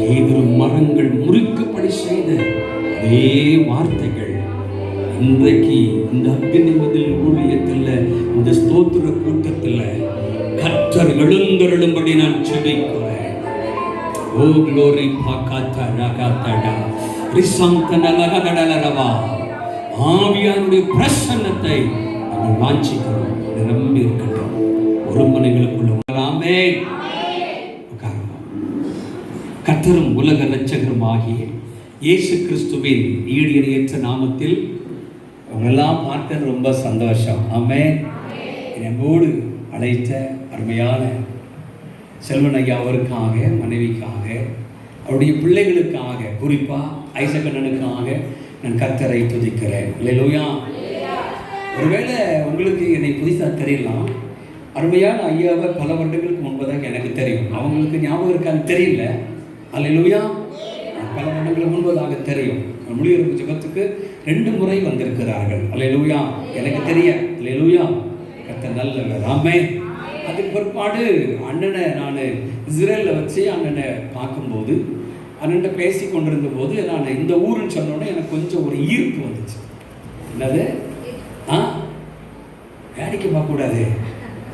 கேதுரு மரங்கள் முறுக்குப்படி செய்த அதே வார்த்தைகள் இன்றைக்கு இந்த அக்னி பதில் ஊழியத்தில், இந்த ஸ்தோத்திர கூட்டத்தில் கர்த்தர் எழுந்தருளும்படி நான் ஜெபிக்கிறேன். ஓ க்ளோரி பாக்காத்தா ரகாத்தடா ரிசம்தனலகடலரவா. ஆவியானுடைய பிரசன்னத்தை நாங்கள் வாஞ்சிக்கிறோம். நிரம்பி இருக்கட்டும். ஒரு மனைகளுக்குள்ள வரலாமே. கர்த்தரும் உலக இரட்சகரும் ஆகிய இயேசு கிறிஸ்துவின் ஈடு இணையற்ற நாமத்தில் அவங்களெல்லாம் பார்க்க ரொம்ப சந்தோஷம். ஆமென். என்னோடு அழைத்த அருமையான செல்வன் ஐயா அவருக்காக, மனைவிக்காக, அவருடைய பிள்ளைகளுக்காக, குறிப்பாக ஐசக்கண்ணனுக்காக நான் கர்த்தரை துதிக்கிறேன். அல்லேலூயா. ஒருவேளை உங்களுக்கு என்னை புதுசாக தெரியலாம். அருமையான ஐயாவை பல வருடங்களுக்கு முன்பதாக எனக்கு தெரியும். அவங்களுக்கு ஞாபகம் இருக்கான்னு தெரியல. அல்லேலூயா. பல வருடங்களுக்கு முன்பதாக தெரியும். மொழியரப்பு ஜெபத்துக்கு 2 முறை வந்திருக்கிறார்கள். அல்லேலூயா. எனக்கு தெரிய. அல்லேலூயா. கர்த்தர் நல்லவர். ஆமென். அதுக்கு பிற்பாடு அண்ணனை நான் இஸ்ரேலில் வச்சு அண்ணனை பார்க்கும்போது, அண்ணன்ட்ட பேசி கொண்டிருந்த போது நான் இந்த ஊருன்னு சொன்னோன்னே எனக்கு கொஞ்சம் ஒரு ஈர்ப்பு வந்துச்சு. என்னது? வேடிக்கை பார்க்கக்கூடாது.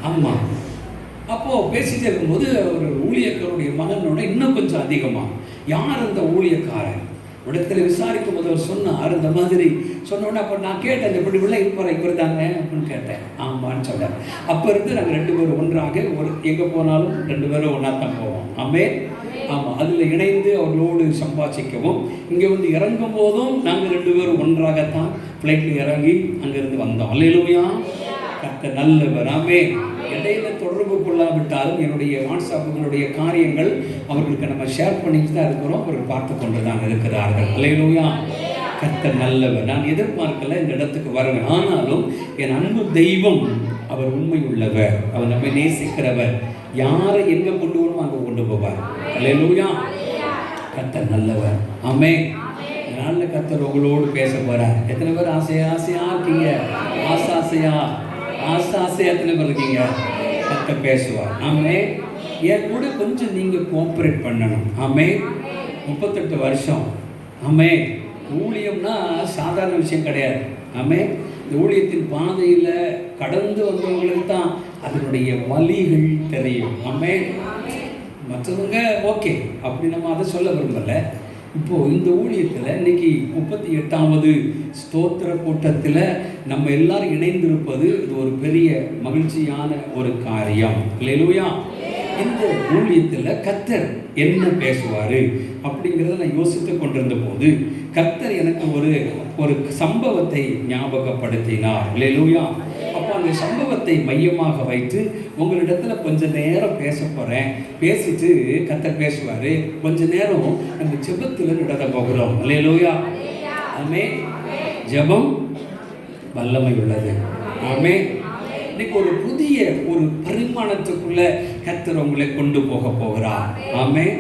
ஆமாம். அப்போது பேசிகிட்டே இருக்கும்போது ஒரு ஊழியக்காரருடைய மகனோட இன்னும் கொஞ்சம் அதிகமாக, யார் அந்த ஊழியக்காரன் இடத்துல விசாரிக்கும் போது அவர் சொன்னார். இந்த மாதிரி சொன்னோன்னே அப்போ நான் கேட்டேன், இப்படி உள்ள இவர் தாங்க அப்படின்னு கேட்டேன். ஆமான்னு சொன்னார். அப்போ இருந்து நாங்கள் 2 பேரும் ஒன்றாக எங்கே போனாலும் 2 பேரும் ஒன்றா தான் போவோம். ஆமென். ஆமாம். அதில் இணைந்து அவர்களோடு சம்பாதிக்கவும், இங்கே வந்து இறங்கும் போதும் நாங்கள் 2 பேரும் ஒன்றாகத்தான் ஃப்ளைட்டில் இறங்கி அங்கேருந்து வந்தோம். அல்லேலூயா. கர்த்தர் நல்லவர். ஆமென். இடையில தொடர்பு கொள்ளாவிட்டாலும் என்னுடைய வாட்ஸ்அப்புகளுடைய காரியங்கள் அவர்களுக்கு நம்ம ஷேர் பண்ணிட்டு தான் இருக்கிறோம். அவர்கள் பார்த்து கொண்டு தான் இருக்கிறார்கள். அல்லேலூயா. கர்த்தர் நல்லவர். நான் எதிர்பார்க்கல இந்த இடத்துக்கு வருவேன். ஆனாலும் என் அன்பு தெய்வம் அவர் உண்மை உள்ளவர். அவர் நம்மை நேசிக்கிறவர். யாரை எங்கே கொண்டு வரணும் அங்கே கொண்டு போவார். அல்லேலூயா. கர்த்தர் நல்லவர். ஆமென். அதனால கர்த்தர் உங்களோடு பேச போறார். எத்தனை பேர் ஆசையா இருக்கீங்க? ஆசையா எத்தனை பேர் இருக்கீங்க? கர்த்தர் பேசுவார். ஆமென். என் கூட கொஞ்சம் நீங்கள் கோஆப்ரேட் பண்ணணும். ஆமென். 38 வருஷம். ஆமென். ஊழியம்னா சாதாரண விஷயம் கிடையாது. ஆமென். இந்த ஊழியத்தின் பாதையில் கடந்து வந்தவங்களுக்கு தான் அதனுடைய வலிகள் தெரியும். ஆமென். மற்றவங்க ஓகே, அப்படி நம்ம அதை சொல்ல விரும்பலை. இப்போது இந்த ஊழியத்தில் இன்னைக்கு 38வது ஸ்தோத்திர கூட்டத்தில் நம்ம எல்லாரும் இணைந்திருப்பது இது ஒரு பெரிய மகிழ்ச்சியான ஒரு காரியம். அல்லேலூயா. இந்த ஊழியத்தில் கர்த்தர் என்ன பேசுவார் அப்படிங்கிறத நான் யோசித்து கொண்டிருந்த போது கர்த்தர் எனக்கு ஒரு சம்பவத்தை ஞாபகப்படுத்தினார். அல்லேலூயா. அப்போ அந்த சம்பவத்தை மையமாக வைத்து உங்களிடத்துல கொஞ்ச நேரம் பேச போகிறேன். பேசிட்டு கர்த்தர் பேசுவார். கொஞ்ச நேரம் நம்ம ஜெபத்தில் நடத்த போகிறோம். அல்லேலூயா. ஆமென். ஜெபம் வல்லமை உள்ளது. ஆமென். இன்னைக்கு ஒரு புதிய ஒரு பரிமாணத்துக்குள்ள கர்த்தர் உங்களை கொண்டு போக போகிறார். ஆமென்.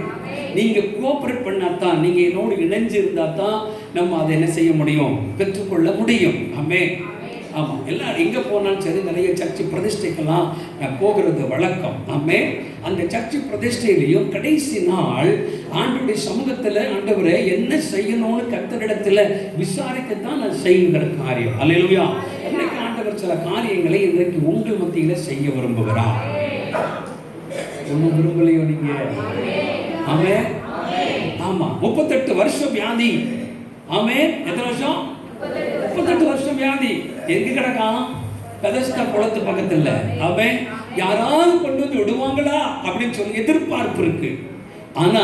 நீங்கள் கோஆப்ரேட் பண்ணாதான், நீங்கள் என்னோடு இணைஞ்சு இருந்தால் தான் நம்ம அதை என்ன செய்ய முடியும், பெற்றுக்கொள்ள முடியும். ஆமென். ஆமாம். எல்லாரும் எங்கே போனாலும் சரி, நிறைய சர்ச்சை பிரதிஷ்டைக்கெல்லாம் போகிறது வழக்கம். ஆமென். அந்த சர்ச்சை பிரதிஷ்டையிலையும் கடைசி நாள் ஆண்டவருடைய சமூகத்தில் ஆண்டவரை என்ன செய்யணும்னு கர்த்தரிடத்தில் விசாரிக்கத்தான் நான் செய்கிற காரியம். அல்லேலூயா. இன்னைக்கு ஆண்டவர் சில காரியங்களை இன்றைக்கு உங்கள் மத்தியில் செய்ய விரும்புகிறார். ஒன்றும் விரும்பலையோ நீங்க? ஆமென். ஆமாம். 38 வருஷம் வியாதி. ஆமென். எத்தனை வருஷம்? 38 வருஷம் வியாதி. எங்க கிடக்கான்? பெதஸ்தா குளத்து பக்கத்தில். ஆமென். யாராவது கொண்டு வந்து விடுவாங்களா அப்படின்னு சொல்லி எதிர்பார்ப்பு இருக்கு. ஆனா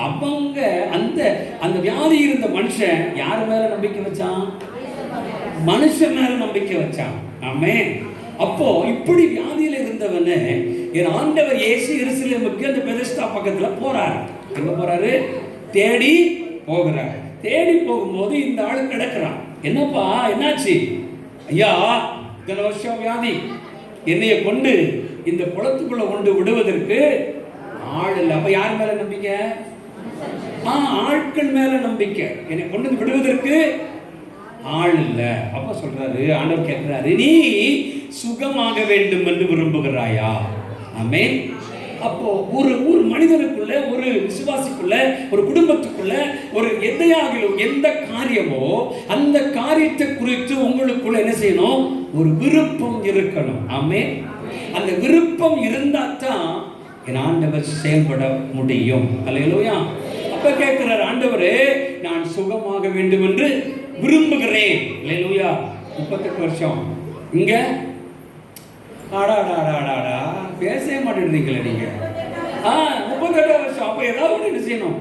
அவங்க அந்த வியாதி இருந்த மனுஷன் யார் மேல நம்பிக்கை வச்சான்? மனுஷன் மேல நம்பிக்கை வச்சான். ஆமென். அப்போ இப்படி வியாதியில இருந்தவனே என் ஆண்டவர் இயேசு எருசலேமுக்கு அந்த பெதஸ்தா பக்கத்துல போறாரு. எங்க போறாரு? தேடி போகிறார். தேடி போகும்போது இந்த ஆளு கிடக்குறான். என்னப்பா என்னாச்சு? ஐயா, இத்தனை வருஷம் வியாதி, என்னைய கொண்டு இந்த குளத்துக்குள்ள கொண்டு விடுவதற்கு ஆள் இல்லை. அப்ப யார் மேல நம்பிக்கை? ஆட்கள் மேல நம்பிக்கை. என்னை கொண்டு விடுவதற்கு ஆள் இல்லை. அப்ப சொல்றாரு, ஆண்டவர் கேட்கிறாரு, நீ சுகமாக வேண்டும் என்று விரும்புகிறாயா? ஆமென். அப்போ ஒரு மனிதனுக்குள்ள, ஒரு விசுவாசிக்குள்ள, ஒரு குடும்பத்துக்குள்ள, ஒரு எதையாகிலும் எந்த காரியமோ அந்த காரியத்தை குறித்து உங்களுக்குள்ள என்ன செய்யணும்? ஒரு விருப்பம் இருக்கணும். ஆமென். அந்த விருப்பம் இருந்தா தான் என் ஆண்டவர் செயல்பட முடியும். அல்லேலூயா. அப்ப கேட்கிறார், ஆண்டவரே நான் சுகமாக வேண்டும் என்று விரும்புகிறேன். அல்லேலூயா. 38 வருஷம் இங்க ஆடாடாடாடாடா பேசவே மாட்டேன்றீங்களே நீங்க. 38 வருஷம். அப்ப ஏதாவது என்ன செய்யணும்?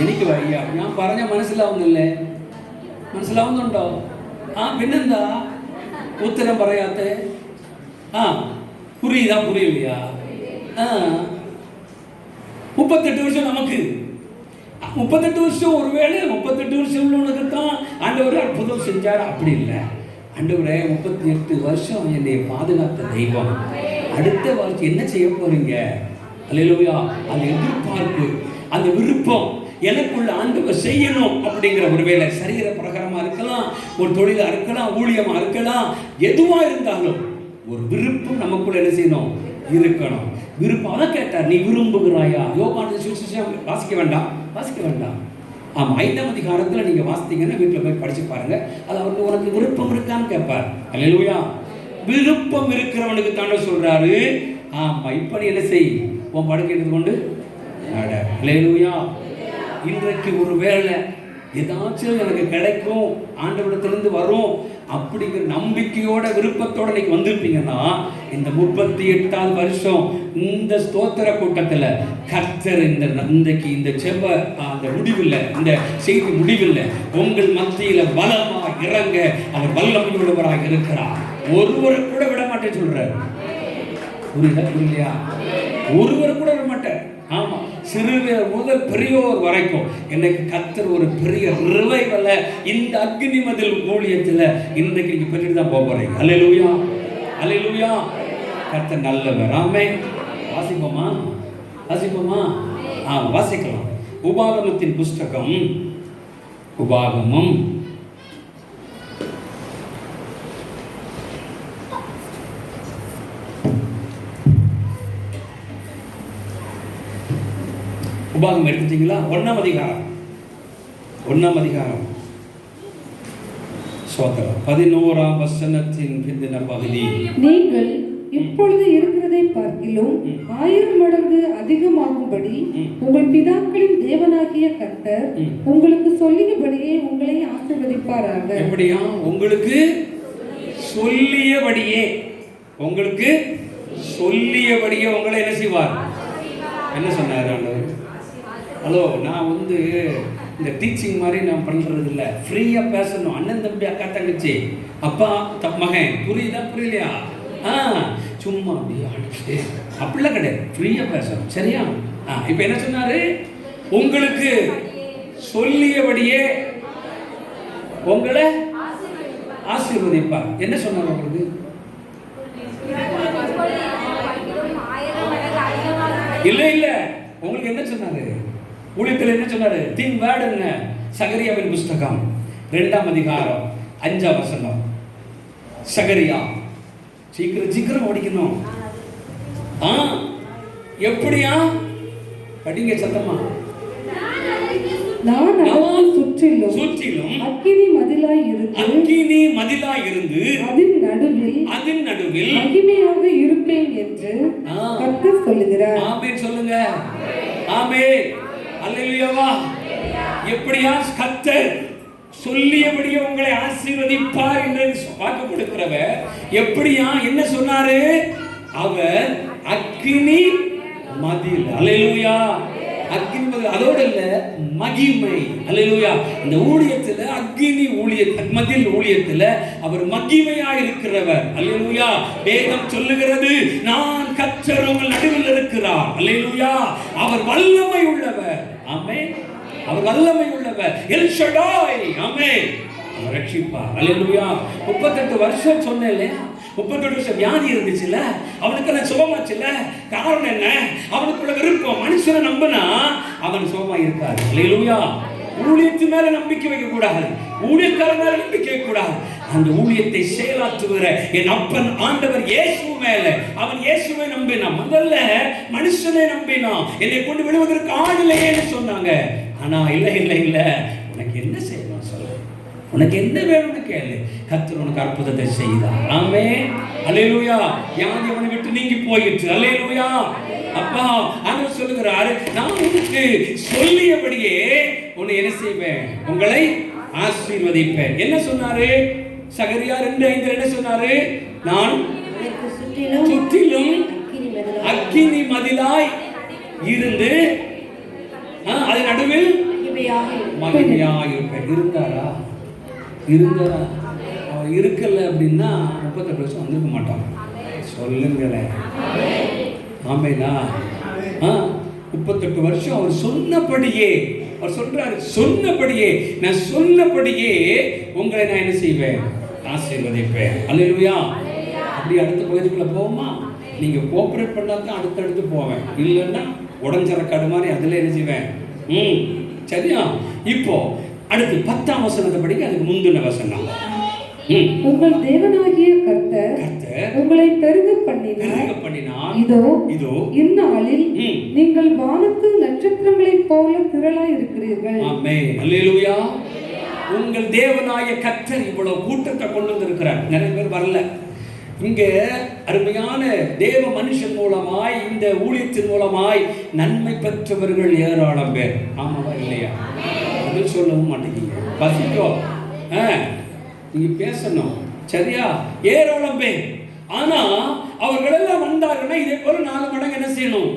എനിക്ക് വയ്യ, ഞാൻ പറഞ്ഞ മനസ്സിലാവുന്നില്ലേ? മനസ്സിലാവുന്നുണ്ടോ? പിന്നെന്താ ഉത്തരം പറയാത്ത? புரியுதா புரியலையா? 38 வருஷம் நமக்கு 38 வருஷம் ஒருவேளை 38 வருஷம் உள்ளவனுக்கு தான் ஆண்டவர் அற்புதம் செஞ்சார். அப்படி இல்லை. ஆண்டவரே 38 வருஷம் என்னை பாதுகாத்த தெய்வம், அடுத்த வருஷம் என்ன செய்ய போறீங்க? அல்லேலூயா. அந்த எதிர்பார்ப்பு, அந்த விருப்பம் எனக்குள்ள ஆண்டவர் செய்யணும் அப்படிங்கிற ஒருவேளை சரீர பிரகாரமா இருக்கலாம், ஒரு தொழிலா இருக்கலாம், ஊழியமா இருக்கலாம், எதுவா இருந்தாலும் ஒரு விருப்பம் நமக்குள்ள என்ன செய்யணும்? இருக்கணும். விருப்பம். அதான் கேட்டார், நீ விரும்புகிறாயா? யோவான் சுவிசேஷம் வாசிக்க வேண்டாம். 5ஆம் அதிகாரத்தில் நீங்க வாசித்தீங்கன்னா வீட்டில் போய் படிச்சு பாருங்க. அது அவருக்கு உனக்கு விருப்பம் இருக்கான்னு கேட்பார். அல்லேலூயா. விருப்பம் இருக்கிறவனுக்கு தானே சொல்றாரு. இப்ப நீ என்ன செய்? உன் படுக்கை எடுத்து கொண்டு நட. அல்லேலூயா. இன்றைக்கு ஒரு வேளை ஏதாச்சும் எனக்கு கிடைக்கும், ஆண்டவரிடத்திலிருந்து வரும் அப்படிங்கிற நம்பிக்கையோட விருப்பத்தோட இன்னைக்கு வந்திருப்பீங்கன்னா, இந்த 38ஆவது வருஷம் இந்த ஸ்தோத்திர கூட்டத்தில் கர்த்தர் இன்றைக்கு இந்த செப அந்த முடிவில், இந்த செய்தி முடிவில் உங்கள் மத்தியில பலமாக இறங்க அவர் வல்லமையுள்ளவராக இருக்கிறார். ஒருவரை கூட விட மாட்டேன்னு சொல்றாரு. புரியலையா? ஒருவரை கூட விட மாட்டேன். ஆமா, சிறுவர் முதல் பெரியோர் வரைக்கும் இன்னைக்கு கர்த்தர் ஒரு பெரிய ரிவைவலை இந்த அக்னி மதில் ஊழியத்தில் இன்னைக்கு நீங்க பெற்றுட்டு தான் போக போறீங்க. அல்லேலூயா, அல்லேலூயா. கர்த்தர் நல்லவர். ஆமென். வாசிப்போமா? வாசிக்கலாம். உபாகமத்தின் புஸ்தகம், உபாகமம் உபாகம் எடுத்துட்டீங்களா? 1ஆம் அதிகாரம் சோதரம் 11ஆம் வசனத்தின் பிந்தின பகுதி. நீங்கள் இப்பொழுது இருக்கிறதை பார்க்கிலும் 1000 மடங்கு அதிகமாகும்படி உங்கள் பிதாக்களின் தேவனாகிய கர்த்தர் உங்களுக்கு சொல்லியபடியே உங்களை ஆசீர்வதிப்பாராக. எப்படியா? உங்களுக்கு சொல்லியபடியே உங்களை என்ன செய்வார்? என்ன சொன்னார் ஆண்டவர்? ஹலோ, நான் இந்த டீச்சிங் மாதிரி நான் பண்ணுறது இல்லை. ஃப்ரீயாக பேசணும். அண்ணன் தம்பி, அக்கா தங்கச்சி, அப்பா மகன், புரியலையா? சும்மா அப்படியே அப்படிலாம் கிடையாது. ஃப்ரீயாக பேசணும். சரியா? இப்போ என்ன சொன்னாரு? உங்களுக்கு சொல்லியபடியே உங்களை ஆசீர்வதிப்பார். என்ன சொன்னார் உங்களுக்கு? இல்லை, உங்களுக்கு என்ன சொன்னாரு? ஊழியத்தில் என்ன சொன்னாரு? திங் வேர்ட் என்ன? சகரியாவின் புஸ்தகம் 2ஆம் அதிகாரம் 5ஆம் வசனம். சகரியா, சீக்கிரம் ஓடிக்கணும். எப்படியா? படிங்க சத்தமா. நான் சுற்றிலும் அக்கினி மதிலாய் இருந்து அதன் நடுவில் மகிமையாக இருப்பேன் என்று கர்த்தர் சொல்லுகிறார். ஆமென் சொல்லுங்க. ஆமென். அல்லேலூயா. எப்படியா? கர்த்தர் சொல்லியபடியே உங்களை ஆசீர்வதிப்பார் என்று வாக்கு கொடுக்கிறவர். எப்படியா? என்ன சொன்னாரு? அவர் அக்கினி மதில். அல்லேலூயா. அக்கினி மதில். அதோட இல்ல, மகிமை. அல்லேலூயா. இந்த ஊழியத்துல அக்கினி மதில் ஊழியத்துல அவர் மகிமையா இருக்கிறவர். அல்லேலூயா. வேதம் சொல்லுகிறது, நான் கர்த்தர் உங்கள் நடுவில் இருக்கிறார். அல்லேலூயா. அவர் வல்லமை உள்ளவர். ஆமென். அவர் வல்லமை உள்ளவர். எல் ஷடாய். ஆமென். அவர் ரட்சிப்பார். அல்லேலூயா. 38 வருஷம் சொன்னேன் இல்லையா? 38 வருஷம் வியாதி இருந்துச்சுல்ல, அவனுக்கு நான் சுகமாச்சுல்ல. காரணம் என்ன? அவனுக்குள்ள விருப்பம். மனுஷனை நம்பினா அவன் சுகமா இருக்காது. அல்லேலூயா. ஊழியத்து மேல நம்பிக்கை வைக்க கூடாது, ஊழியக்கார மேல நம்பிக்கை வைக்க கூடாது. அந்த ஊழியத்தை செயலாற்றுகிற என் அப்பன் ஆண்டவர் இயேசு மேல, அவன் இயேசுவை நம்பினான். முதல்ல மனுஷனை நம்பினான். என்னை கொண்டு விடுவதற்கு ஆளில்லையேன்னு சொன்னாங்க. ஆனா இல்ல, உனக்கு என்ன செய்யணும் சொல்லு, உனக்கு என்ன வேணும்னு கேளு, கர்த்தர் உனக்கு அற்புதத்தை செய்தார். ஆமென், அல்லேலூயா. வியாதி அவனை விட்டு நீங்கி போயிற்று. அல்லேலூயா. அப்பா ஆண்டவர் சொல்லுகிறார், நான் உனக்கு சொல்லியபடியே உன்னை என்ன செய்வேன், உங்களை ஆசீர்வதிப்பேன். என்ன சொன்னாரு? சகரியா 2:5 என்ன சொன்னாரு? நான் சுற்றிலும் அக்கினி மதிலாய் இருந்து அதன் நடுவில் மகிமையாய் இருப்பேன். இருந்தாரா? அவர் இருக்கல அப்படின்னா 38 வருஷம் வந்திருக்க மாட்டான். சொல்லுங்களேன். ஆமேனா? 38 வருஷம் அவர் சொன்னபடியே, அவர் சொல்றாரு, சொன்னபடியே, நான் சொன்னபடியே உங்களை நான் என்ன செய்வேன், ஆசீர்வதிப்பேன். அல்லேலூயா. அப்படி அடுத்த பகுதிக்குள்ள போவோமா? நீங்க கோஆபரேட் பண்ணாதான் அடுத்தடுத்து போவேன், இல்லைன்னா உடஞ்சரக்காடு மாதிரி அதுல என்ன செய்வேன். சரியா? இப்போ அடுத்து 10ஆம் வசனத்தை படிக்க, அதுக்கு முந்தின வசனம். உங்கள் தேவனாகிய கர்த்தர் உங்களை பெருக பண்ணினார். இதோ இந்நாளில் நீங்கள் வானத்து நட்சத்திரங்களைப் போல திரளாய் இருக்கிறீர்கள். ஆமென், அல்லேலூயா. உங்கள் தேவனாகிய கர்த்தர் இவ்வளவு கூட்டத்தை கொண்டு வந்திருக்கிறார். நிறைய பேர் வரல. இங்க அருமையான தேவ மனுஷன் மூலமாய், இந்த ஊழியத்தின் மூலமாய் நன்மை பெற்றவர்கள் ஏராளம் பேர். ஆமாவா இல்லையா? அது சொல்லவும் மாட்டேங்க. பசிக்கோ, நீங்க பேசணும். சரியா? ஏராளம் பேர். ஆனா அவர்கள் எல்லாம் வந்தாங்கன்னா இதே போல 4 மடங்கு என்ன செய்யணும்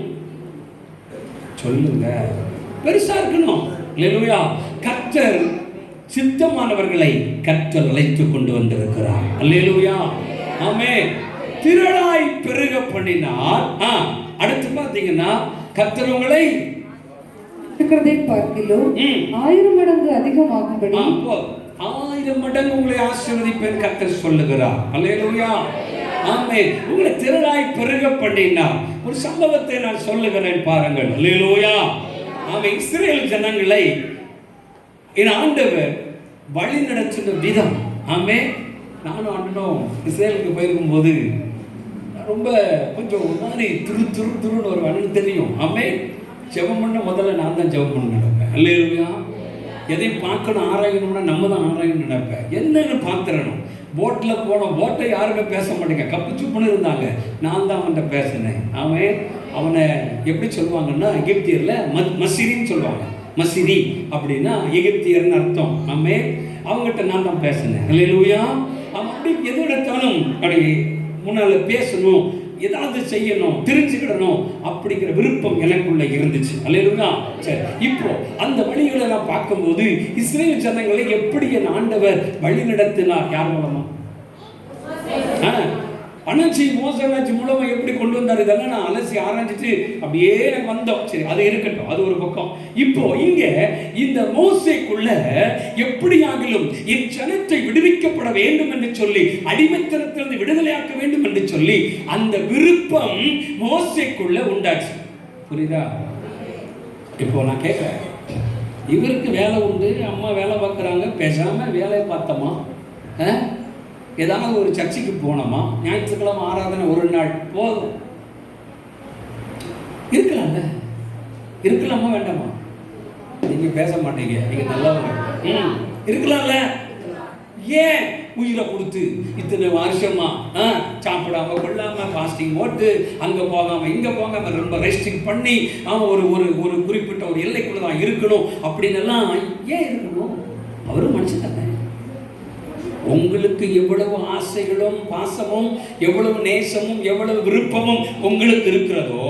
சொல்லுங்க, பெருசா இருக்கணும். அல்லேலூயா. கர்த்தர் சித்தமானவர்களை கர்த்தர் அழைத்து கொண்டு வந்திருக்கிறார். அல்லேலூயா. ஆமென். திரளாய் பெருக பண்ணினார். அடுத்து பாத்தீங்கன்னா, கர்த்தர் உங்களை இருக்கிறதை பார்க்கிலும் 1000 மடங்கு அதிகமாகும்படி 1000 மடங்கு உங்களை ஆசீர்வதிப்பேன் கர்த்தர் சொல்லுகிறார். அல்லேலூயா. ஆமென். உங்களை திரளாய் பெருக பண்ணினார். ஒரு சம்பவத்தை நான் சொல்லுகிறேன் பாருங்கள். அல்லேலூயா. ஆமென். இஸ்ரவேல் ஜனங்களை என் ஆண்டவர் வழி நடத்துகிற விதம். ஆமென். நானும் ஆண்டனும் இஸ்ரேலுக்கு போயிருக்கும் போது ரொம்ப கொஞ்சம் ஒரு மாதிரி துருன்னு ஒரு அண்ணன் தெரியும். ஆமென். ஜெபம் பண்ண முதல்ல நான் தான் ஜெபம் பண்ண நடப்பேன். அல்லேலூயா. எதையும் பார்க்கணும், ஆராயணும்னா நம்ம தான் ஆராயணும் நினைப்பேன். என்னன்னு பார்த்துடணும். போட்டில் போனோம், போட்டை யாருமே பேச மாட்டேங்க, கப்பு சுப்புன்னு இருந்தாங்க. நான் தான் அவன்கிட்ட பேசினேன். அவனை எப்படி சொல்லுவாங்கன்னா, எகிப்தியரில் மசிரின்னு சொல்லுவாங்க. மசிரி அப்படின்னா எகிப்தியர்னு அர்த்தம். அவங்ககிட்ட நான் தான் பேசினேன். அல்லேலூயா. அவன் அப்படி எது எடுத்தாலும் அப்படி முன்னால் பேசணும், ஏதாவது செய்யணும், தெரிஞ்சுக்கிடணும் அப்படிங்கிற விருப்பம் எனக்குள்ள இருந்துச்சு. அல்லேலூயா. சரி, இப்போ அந்த வழிகளை நான் பார்க்கும்போது இஸ்ரேல் ஜனங்களை எப்படி என் ஆண்டவர் வழி நடத்தினார்? யார் மூலமா? அனர்ச்சி மோசனாச்சி மூலமா எப்படி கொண்டு வந்தார்? இதெல்லாம் நான் அலசி ஆராய்ச்சிட்டு அப்படியே எனக்கு வந்தோம். சரி, அது இருக்கட்டும், அது ஒரு பக்கம். இப்போ இங்க இந்த மோசேக்குள்ள எப்படியாகிலும் என் ஜனத்தை விடுவிக்கப்பட வேண்டும் என்று சொல்லி, அடிமைத்தனத்திலிருந்து விடுதலையாக்க வேண்டும் என்று சொல்லி அந்த விருப்பம் மோசேக்குள்ள உண்டாச்சு. புரியுதா? இப்போ நான் கேட்கிறேன், இவருக்கு வேலை உண்டு, அம்மா வேலை பார்க்குறாங்க, பேசாம வேலையை பார்த்தோமா, ஏதாவது ஒரு சர்ச்சைக்கு போனோமா, ஞாயிற்றுக்கிழமை ஆராதனை ஒரு நாள் போதும், இருக்கலாம்ல, இருக்கலாமா வேண்டாமா? நீங்க பேச மாட்டீங்க, நீங்க நல்லவங்க. இருக்கலாம்ல. ஏன் உயிரை கொடுத்து இத்தனை வருஷமா சாப்பிடாம கொள்ளாம பாஸ்டிங் போட்டு அங்க போகாம இங்க போகாம ரொம்ப ரெஸ்ட்ரிக்ட் பண்ணி அவன் ஒரு ஒரு குறிப்பிட்ட ஒரு எல்லைக்குள்ள தான் இருக்கணும் அப்படின்னு எல்லாம் ஏன் இருக்கணும்? அவரும் மனுஷன் தானே. உங்களுக்கு எவ்வளவு ஆசைகளும் பாசமும், எவ்வளவு நேசமும், எவ்வளவு விருப்பமும் உங்களுக்கு இருக்கிறதோ,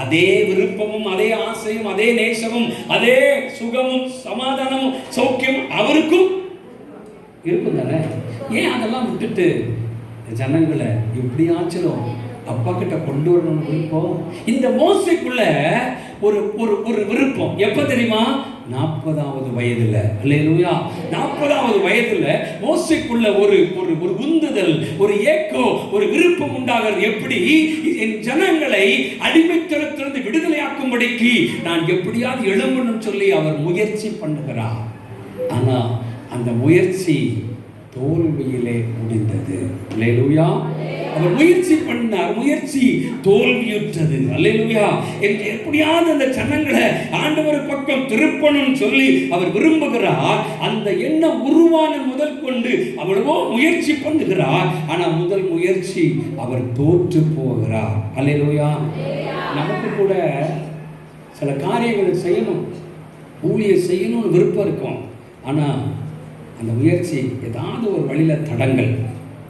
அதே விருப்பமும் அதே ஆசையும் அதே நேசமும் அதே சுகமும் சமாதானமும் சௌக்கியமும் அவருக்கும் இருக்கும் தானே. ஏன் அதெல்லாம் விட்டுட்டு ஜனங்களை எப்படியாச்சும் அப்பா கிட்ட கொண்டு வரணும் விருப்பம்? இந்த மோசைக்குள்ள ஒரு ஒரு ஒரு விருப்பம் எப்ப தெரியுமா? 40வது வயதுல. அல்லேலூயா. 40வது வயதுல மோசைக்குள்ள ஒரு ஒரு ஒரு உந்துதல், ஒரு ஏக்கம், ஒரு விருப்பம் உண்டாகிறது. எப்படி? என் ஜனங்களை அடிமைத்தனத்திலிருந்து விடுதலையாக்கும்படிக்கு நான் எப்படியாவது எழும்பணும் சொல்லி அவர் முயற்சி பண்ணுகிறார். ஆனா அந்த முயற்சி தோல்வியிலே முடிந்தது. அல்லேலூயா. அவர் முயற்சி பண்ணார், முயற்சி தோல்வியுற்றது. அல்லேலூயா. எப்படியாவது அந்த ஜனங்களை ஆண்டவர் பக்கம் திருப்பணும் சொல்லி அவர் விரும்புகிறார். அந்த எண்ணம் உருவான முதல் கொண்டு அவ்வளவோ முயற்சி பண்ணுகிறார். ஆனா முதல் முயற்சி அவர் தோற்று போகிறார். அல்லேலூயா. நமக்கு கூட சில காரியங்களை செய்யணும், ஊழியம் செய்யணும்னு விருப்பம் இருக்கும். ஆனா அந்த முயற்சி ஏதாவது ஒரு வழியில தடங்கள்,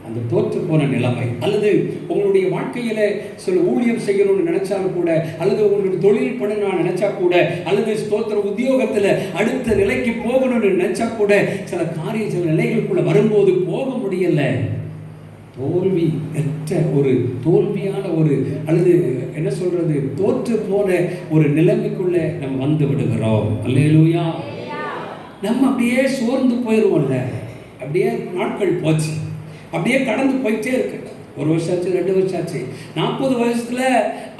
அந்த தோற்று போன நிலைமை, அல்லது உங்களுடைய வாழ்க்கையில சில ஊழியம் செய்யணும்னு நினைச்சாலும் கூட, அல்லது உங்களுடைய தொழில் பண்ணணும் நினைச்சா கூட, அல்லது ஸ்தோத்திர உத்தியோகத்துல அடுத்த நிலைக்கு போகணும்னு நினைச்சா கூட, சில சில நிலைகளுக்குள்ள வரும்போது போக முடியல. தோல்வி பெற்ற ஒரு தோல்வியான ஒரு, அல்லது என்ன சொல்றது, தோற்று போன ஒரு நிலைமைக்குள்ள நம்ம வந்து விடுகிறோம். அல்லேலூயா. நம்ம அப்படியே சோர்ந்து போயிடுவோம்ல. அப்படியே நாட்கள் போச்சு, அப்படியே கடந்து போயிட்டே இருக்கு. 1 வருஷம் ஆச்சு, 2 வருஷம் ஆச்சு, 40 வருஷத்துல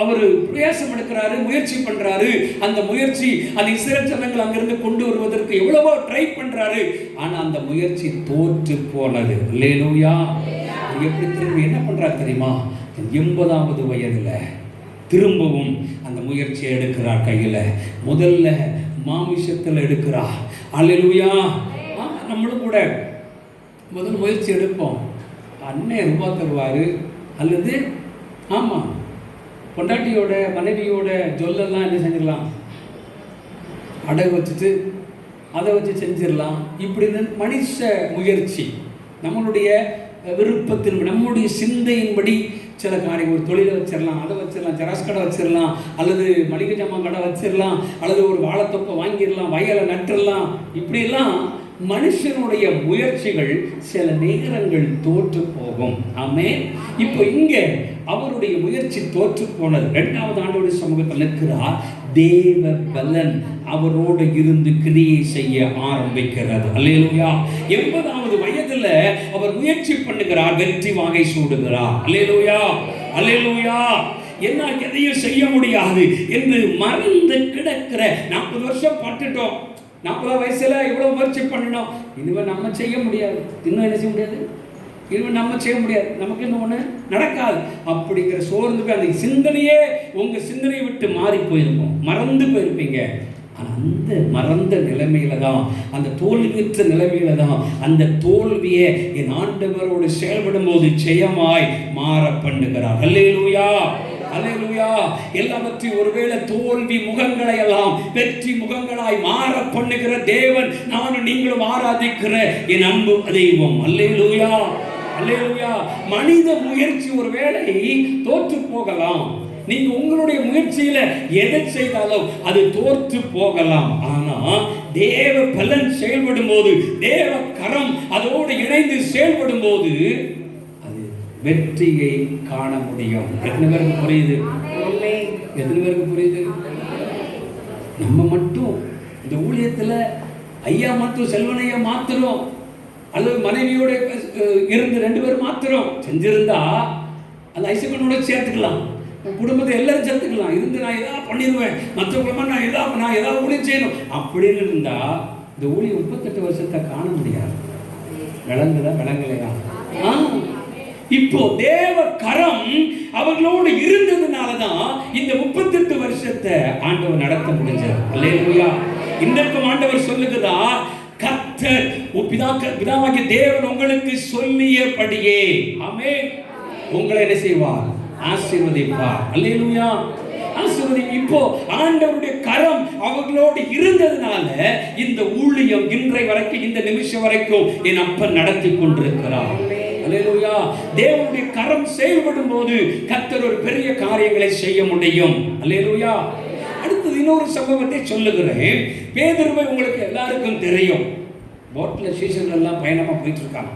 அவர் பிரயாசம் எடுக்கிறாரு, முயற்சி பண்றாரு. அந்த முயற்சி அந்த இஸ்ரவேல் ஜனங்கள் அங்கிருந்து கொண்டு வருவதற்கு எவ்வளவோ ட்ரை பண்றாரு. ஆனா அந்த முயற்சி தோற்று போனது. அல்லேலூயா. எப்படி திரும்பி என்ன பண்றாரு தெரியுமா? 80வது வயதுல திரும்பவும் அந்த முயற்சியை எடுக்கிறார். கையில முதல்ல மாமிசத்தில் எடுக்கிறார். அல்லேலூயா. நம்மளும் கூட முதல் முயற்சி எடுப்போம். அண்ணன் ரூபா தருவார், அல்லது ஆமாம் பொண்டாட்டியோட மனைவியோட ஜொல்லெல்லாம் என்ன செஞ்சிடலாம், அடகு வச்சுட்டு அதை வச்சு செஞ்சிடலாம். இப்படின்னு மனுஷ முயற்சி, நம்மளுடைய விருப்பத்தின், நம்முடைய சிந்தையின்படி சில காரியம், ஒரு தொழிலை வச்சிடலாம், அதை வச்சிடலாம், ஜெராக்ஸ் கடை வச்சிடலாம், அல்லது மளிகை ஜாமான் கடை வச்சிடலாம், அல்லது ஒரு வாழைத்தொப்பை வாங்கிடலாம், வயலை நட்டுடலாம். இப்படிலாம் மனுஷனுடைய முயற்சிகள் சில நேரங்கள் தோற்று போகும். ஆமென். இப்போ இங்க அவருடைய முயற்சி தோற்று போனது. 2வது ஆண்டவருடைய சமூகத்தில் நிற்கிறார். தேவ பலன் அவரோடு இருந்து கிரியை செய்ய ஆரம்பிக்கிறது. அல்லேலூயா. 80வது வயதுல அவர் முயற்சி பண்ணுகிறார், வெற்றி வாகை சூடுகிறார். அல்லேலூயா. அல்லேலூயா. என்ன எதையும் செய்ய முடியாது என்று மறந்து கிடக்கிற 40 வருஷம் பட்டுட்டோம். 40 வயசுல இவ்வளவு முயற்சி பண்ணணும், இனிமேல் நம்ம செய்ய முடியாது. இன்னும் என்ன செய்ய முடியாது? இனிமேல் நம்ம செய்ய முடியாது, நமக்கு இன்னும் ஒண்ணு நடக்காது அப்படிங்கிற சோர்ந்து போய் அந்த சிந்தனையே உங்க சிந்தனையை விட்டு மாறி போயிருக்கும், மறந்து போயிருப்பீங்க. ஆனா அந்த மறந்த நிலைமையில தான், அந்த தோல்வியுற்ற நிலைமையில தான் அந்த தோல்வியை என் ஆண்டவரோடு செயல்படும் போது ஜெயமாய் மாற பண்ணுகிறார். அல்லேலூயா. அல்லேலூயா. எல்லாவற்றையும் ஒருவேளை தோல்வி முகங்களை எல்லாம் வெற்றி முகங்களாய் மாற பண்ணுகிற தேவன் நானும் நீங்களும் ஆராதிக்கிற என் அன்பு தெய்வம். அல்லேலூயா. அல்லேலூயா. மனித முயற்சி ஒருவேளை தோற்று போகலாம். நீங்க உங்களுடைய முயற்சியில எதை செய்தாலும் அது தோற்று போகலாம். ஆனா தேவ பலன் செயல்படும் போது, தேவ கரம் அதோடு இணைந்து செயல்படும் போது வெற்றியை காண முடியும். எத்தனை பேருக்கு புரியுது? எத்தனை பேருக்கு புரியுது? நம்ம மட்டும் இந்த ஊழியத்துல ஐயா மாத்திரம், செல்வனையா மாத்திரம், அல்லது மனைவியோட இருந்து 2 பேரும் மாத்திரம் செஞ்சிருந்தா அந்த ஐசகனோட சேர்த்துக்கலாம், குடும்பத்தை எல்லாரும் சேர்த்துக்கலாம். இருந்து நான் ஏதாவது பண்ணிடுவேன், மற்றவங்கள நான் ஏதாவது ஊழியம் செய்யணும் அப்படின்னு இருந்தா இந்த ஊழியம் 38 வருஷத்தை காண முடியாது. விளங்குதா? விளங்கலையா? இப்போ தேவ கரம் அவர்களோடு இருந்ததுனாலதான் இந்த 38 வருஷத்தை ஆண்டவர் நடத்த முடிஞ்சது. அல்லேலூயா. இன்றைக்கும் ஆண்டவர் சொல்லுகிறார், கர்த்தர் பிதாவாகிய தேவன் உங்களுக்கு சொல்லியபடியே ஆமென் உங்களை என்ன செய்வார்? ஆசீர்வதிப்பார். அல்லேலூயா. இப்போ ஆண்டவருடைய கரம் அவர்களோடு இருந்ததுனால இந்த ஊழியம் இன்றை வரைக்கும், இந்த நிமிஷம் வரைக்கும் என் அப்பன் நடத்தி கொண்டிருக்கிறார். அல்லேலூயா. தேவனுடைய கரம் செயல்படும் போது கர்த்தர் ஒரு பெரிய காரியங்களை செய்ய முடியும். அல்லேலூயா. அடுத்து இன்னொரு சம்பவத்தை சொல்லுகிறேன். பேதுருவை உங்களுக்கு எல்லாருக்கும் தெரியும். போட்ல சீசர்கள் எல்லாம் பயணமா போயிட்டு இருக்காங்க.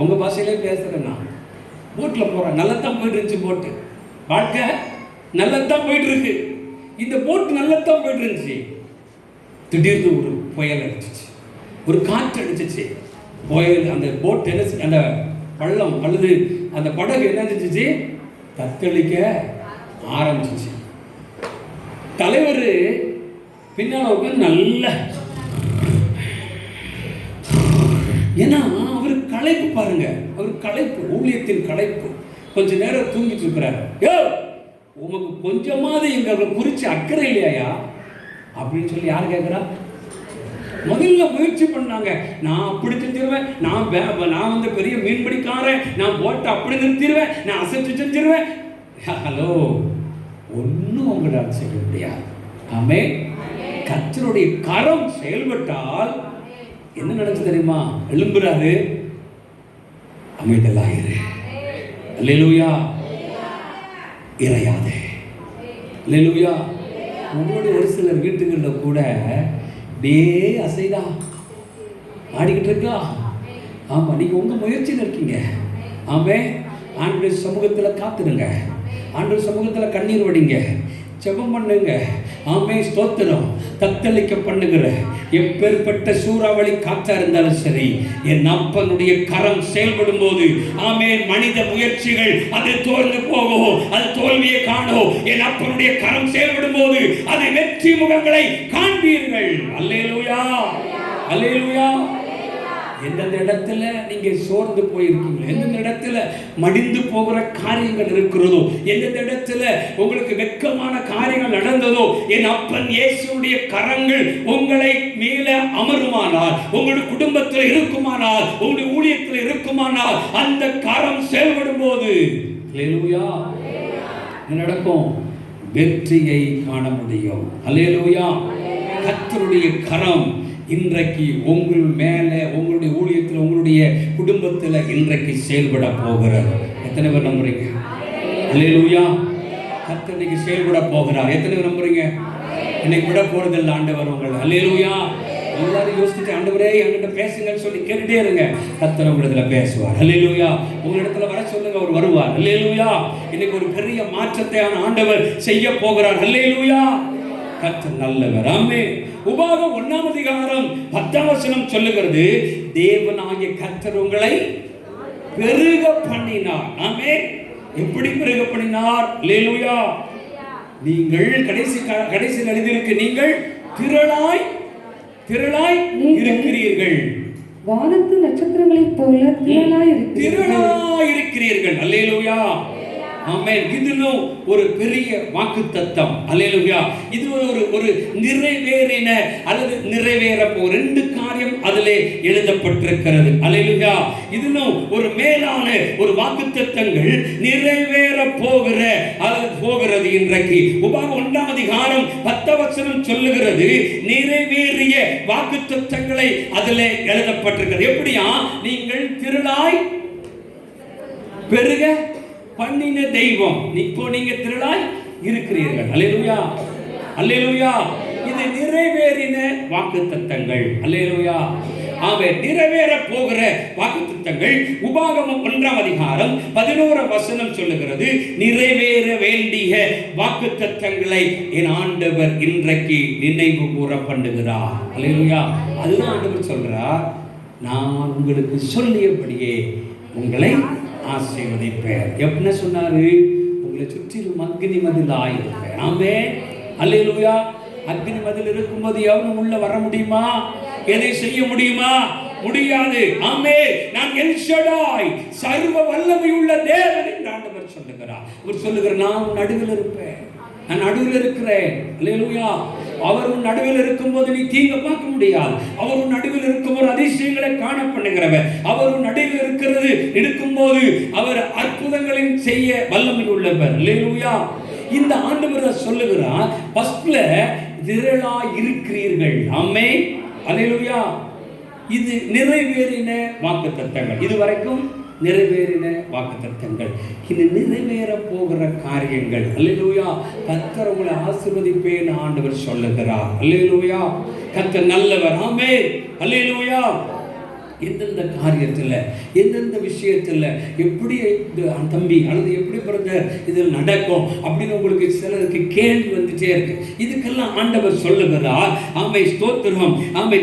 உங்க பாஷையிலே பேசுறேன்னா, போட்ல போறாங்க. நல்லதான் போயிட்டு இருந்துச்சு போட்டு, வாழ்க்கை நல்லதான் போயிட்டு இருக்கு. இந்த போட் நல்லதான் போயிட்டு இருந்துச்சு. திடீர்னு ஒரு புயல் அடிச்சிச்சு, ஒரு காற்று அடிச்சிச்சு. புயல் அந்த போட் என்ன, அந்த பள்ளம் அல்லது அந்த படகு என்ன செஞ்சிச்சு? தத்தளிக்க ஆரம்பிச்சிச்சு. தலைவர் பின்னால உட்கார்ந்து நல்ல, ஏன்னா அவர் களைப்பு பாருங்க, அவர் களைப்பு, ஊழியத்தின் களைப்பு. கொஞ்ச நேரம் தூங்கிட்டு இருக்கிறார். யோ, உமக்கு கொஞ்சமாவது எங்களை குறித்து அக்கறை இல்லையா அப்படின்னு சொல்லி யார் கேட்குறா? முதல்ல முயற்சி பண்ணாங்க. நான் அப்படி செஞ்சிருவேன், நான் வந்து பெரிய மீன்பிடிக்காரன், நான் போட்டை அப்படி நிறுத்திடுவேன், நான் அசைச்சு செஞ்சிருவேன். ஹலோ, ஒன்றும் உங்களால் செய்ய முடியாது. ஆமே. கர்த்தருடைய கரம் செயல்பட்டால் என்ன நடக்குது தெரியுமா? எழும்புறாரு, அமைதலாயிரு, அல்லேலூயா, இறையாதே, அல்லேலூயா. உங்களுடைய ஒரு சிலர் வீட்டுகளில் கூட அசைதா ஆடிக்கிட்டு இருக்கா. ஆமா, நீங்க உங்க முயற்சியில் இருக்கீங்க. ஆமே. ஆண்டவருடைய சமூகத்தில் காத்துடுங்க, ஆண்டவர் சமூகத்தில் கண்ணீர் வடிங்க, ஜெபம் பண்ணுங்க. ஆமே, ஸ்தோத்திரம். தத்தளிக்க பண்ணுகிற எப்பேற்பட்ட சூறாவளி காற்றா இருந்தாலும் சரி, என் அப்பனுடைய கரம் செயல்படும் போது, ஆமே, மனித முயற்சிகள் அது தோல்வி போகும், அது தோல்வியை காணும். என் அப்பனுடைய கரம் செயல்படும் போது அதை வெற்றி முகங்களை காண்பீர்கள். அல்லேலூயா, அல்லேலூயா. எந்தெந்த இடத்துல நீங்க சோர்ந்து போயிருக்கீங்களோ, எந்தெந்த இடத்துல மடிந்து போகிற காரியங்கள் இருக்கிறதோ, எந்தெந்த இடத்துல உங்களுக்கு வெட்கமான காரியங்கள் நடந்ததோ, என் அப்பன் இயேசுடைய கரங்கள் உங்களை மேல அமருமானால், உங்களுடைய குடும்பத்தில் இருக்குமானால், உங்களுடைய ஊழியத்தில் இருக்குமானால், அந்த கரம் செயல்படும் போது அல்லேலூயா நடக்கும், வெற்றியை காண முடியும். அல்லேலூயா. கர்த்தருடைய கரம் இன்றைக்கு உங்கள் மேலே, உங்களுடைய ஊழியத்தில், உங்களுடைய குடும்பத்தில் இன்றைக்கு செயல்பட போகிறார். எத்தனை பேர் நம்புறீங்க? அல்லேலூயா. கர்த்தர் இன்னைக்கு செயல்பட போகிறார். எத்தனை பேர் நம்புறீங்க? இன்னைக்கு விட போறதில்லை ஆண்டவர் உங்களை. அல்லேலூயா. எல்லாரும் யோசிச்சுட்டு, ஆண்டவரே என்கிட்ட பேசுங்கன்னு சொல்லி கேட்டுட்டே இருங்க, கர்த்தர் உங்களிடத்துல பேசுவார். அல்லேலூயா. உங்களிடத்துல வர சொல்லுங்க, அவர் வருவார். அல்லேலூயா. இன்னைக்கு ஒரு பெரிய மாற்றத்தை ஆண்டவர் செய்ய போகிறார். அல்லேலூயா. கர்த்தர் நல்லவர். ஆமே. உபாகம் 1ஆம் அதிகாரம் 10ஆம் வசனம் சொல்லுகிறது, தேவனாகிய கர்த்தர் உங்களை பெருக பண்ணினார். ஆமே. எப்படி பெருக பண்ணினார்? அல்லேலூயா. நீங்கள் கடைசியில் எழுதியிருக்கு, நீங்கள் திரளாய் இருக்கிறீர்கள், வானத்து நட்சத்திரங்களைப் போல திரளாய் இருக்கிறீர்கள். அல்லேலூயா. ஆமென். இதிலும் ஒரு பெரிய வாக்குத்தத்தம். அல்லேலூயா. இது ஒரு நிறைவேறின அல்லது நிறைவேற போகிற 2 காரியம் அதிலே எழுதப்பட்டிருக்கிறது. அல்லேலூயா. இதிலும் ஒரு மேலான ஒரு வாக்குத்தத்தங்கள் நிறைவேற போகிறது இன்றைக்கு. உபாகம் 1ஆம் அதிகாரம் 10ஆம் வசனம் சொல்லுகிறது, நிறைவேறிய வாக்குத்தத்தங்களை அதிலே எழுதப்பட்டிருக்கிறது. எப்படியா? நீங்கள் திரளாய் பெருக பண்ணின தெய்வம், இப்போ நீங்க திரளாய் இருக்கிறீர்கள். அல்லேலூயா, அல்லேலூயா. இது நிறைவேறின வாக்குத்தத்தங்கள். அல்லேலூயா. ஆவே, நிறைவேற போகிற வாக்குத்தத்தங்கள். உபாகமம் 1ஆம் அதிகாரம் 11ஆம் வசனம் சொல்லுகிறது, நிறைவேற வேண்டிய வாக்குத்தத்தங்களை என் ஆண்டவர் இன்றைக்கு நினைவு கூற பண்ணுகிறார். அல்லேலூயா. அதுதான் ஆண்டவர் சொல்றார், நான் உங்களுக்கு சொல்லியபடியே உங்களை ஆசீர்வதிப்பேன். என்ன சொன்னாரு? உங்களை சுற்றிலும் அக்னி மதில் ஆயிருப்பேன். ஆமே. அல்லேலூயா. அக்னி மதில் இருக்கும்போது எவனும் உள்ள வர முடியுமா? எதை செய்ய முடியுமா? முடியாது. ஆமே. நான் எல் ஷடாய், சர்வ வல்லமை உள்ள தேவன் என்று ஆண்டவர் சொல்லுகிறார். அவர் சொல்லுகிறார், நான் நடுவில் இருப்பேன், நான் நடுவில் இருக்கிறேன். அல்லேலூயா. அவர் உன் நடுவில் இருக்கும்போது நீ தீங்க பார்க்க முடியாது. அவர் உன் நடுவில் இருக்கும்போது அதிசயங்களை காண பண்ணுகிறவர். அவர் உன் நடுவில் இருக்கும்போது அவர் அற்புதங்களின் செய்ய வல்லமை உள்ளவர். அல்லேலூயா. இந்த ஆண்டவர் சொல்லுகிறார், ஃபர்ஸ்ட்ல திரளா இருக்கிறீர்கள். ஆமென். அல்லேலூயா. இது நிறைவேறின வாக்குத்தத்தங்கள். இதுவரைக்கும் நிறைவேறின வாக்குத்தத்தங்கள். இது நிறைவேற போகிற காரியங்கள். அல்லேலூயா. கர்த்தர் உங்களை ஆசீர்வதிப்பேன் ஆண்டவர் சொல்லுகிறார். அல்லேலூயா. கர்த்தர் நல்லவர். ஆமென். அல்லேலூயா. எந்தெந்த காரியத்தில், எந்தெந்த விஷயத்தில் எப்படி தம்பி அல்லது எப்படி பிறந்த இதில் நடக்கும் அப்படின்னு உங்களுக்கு சிலருக்கு கேள்வி வந்துட்டே இருக்கு. இதுக்கெல்லாம் ஆண்டவர் சொல்லுகிறார், ஆமை ஸ்தோத்திரம், ஆமை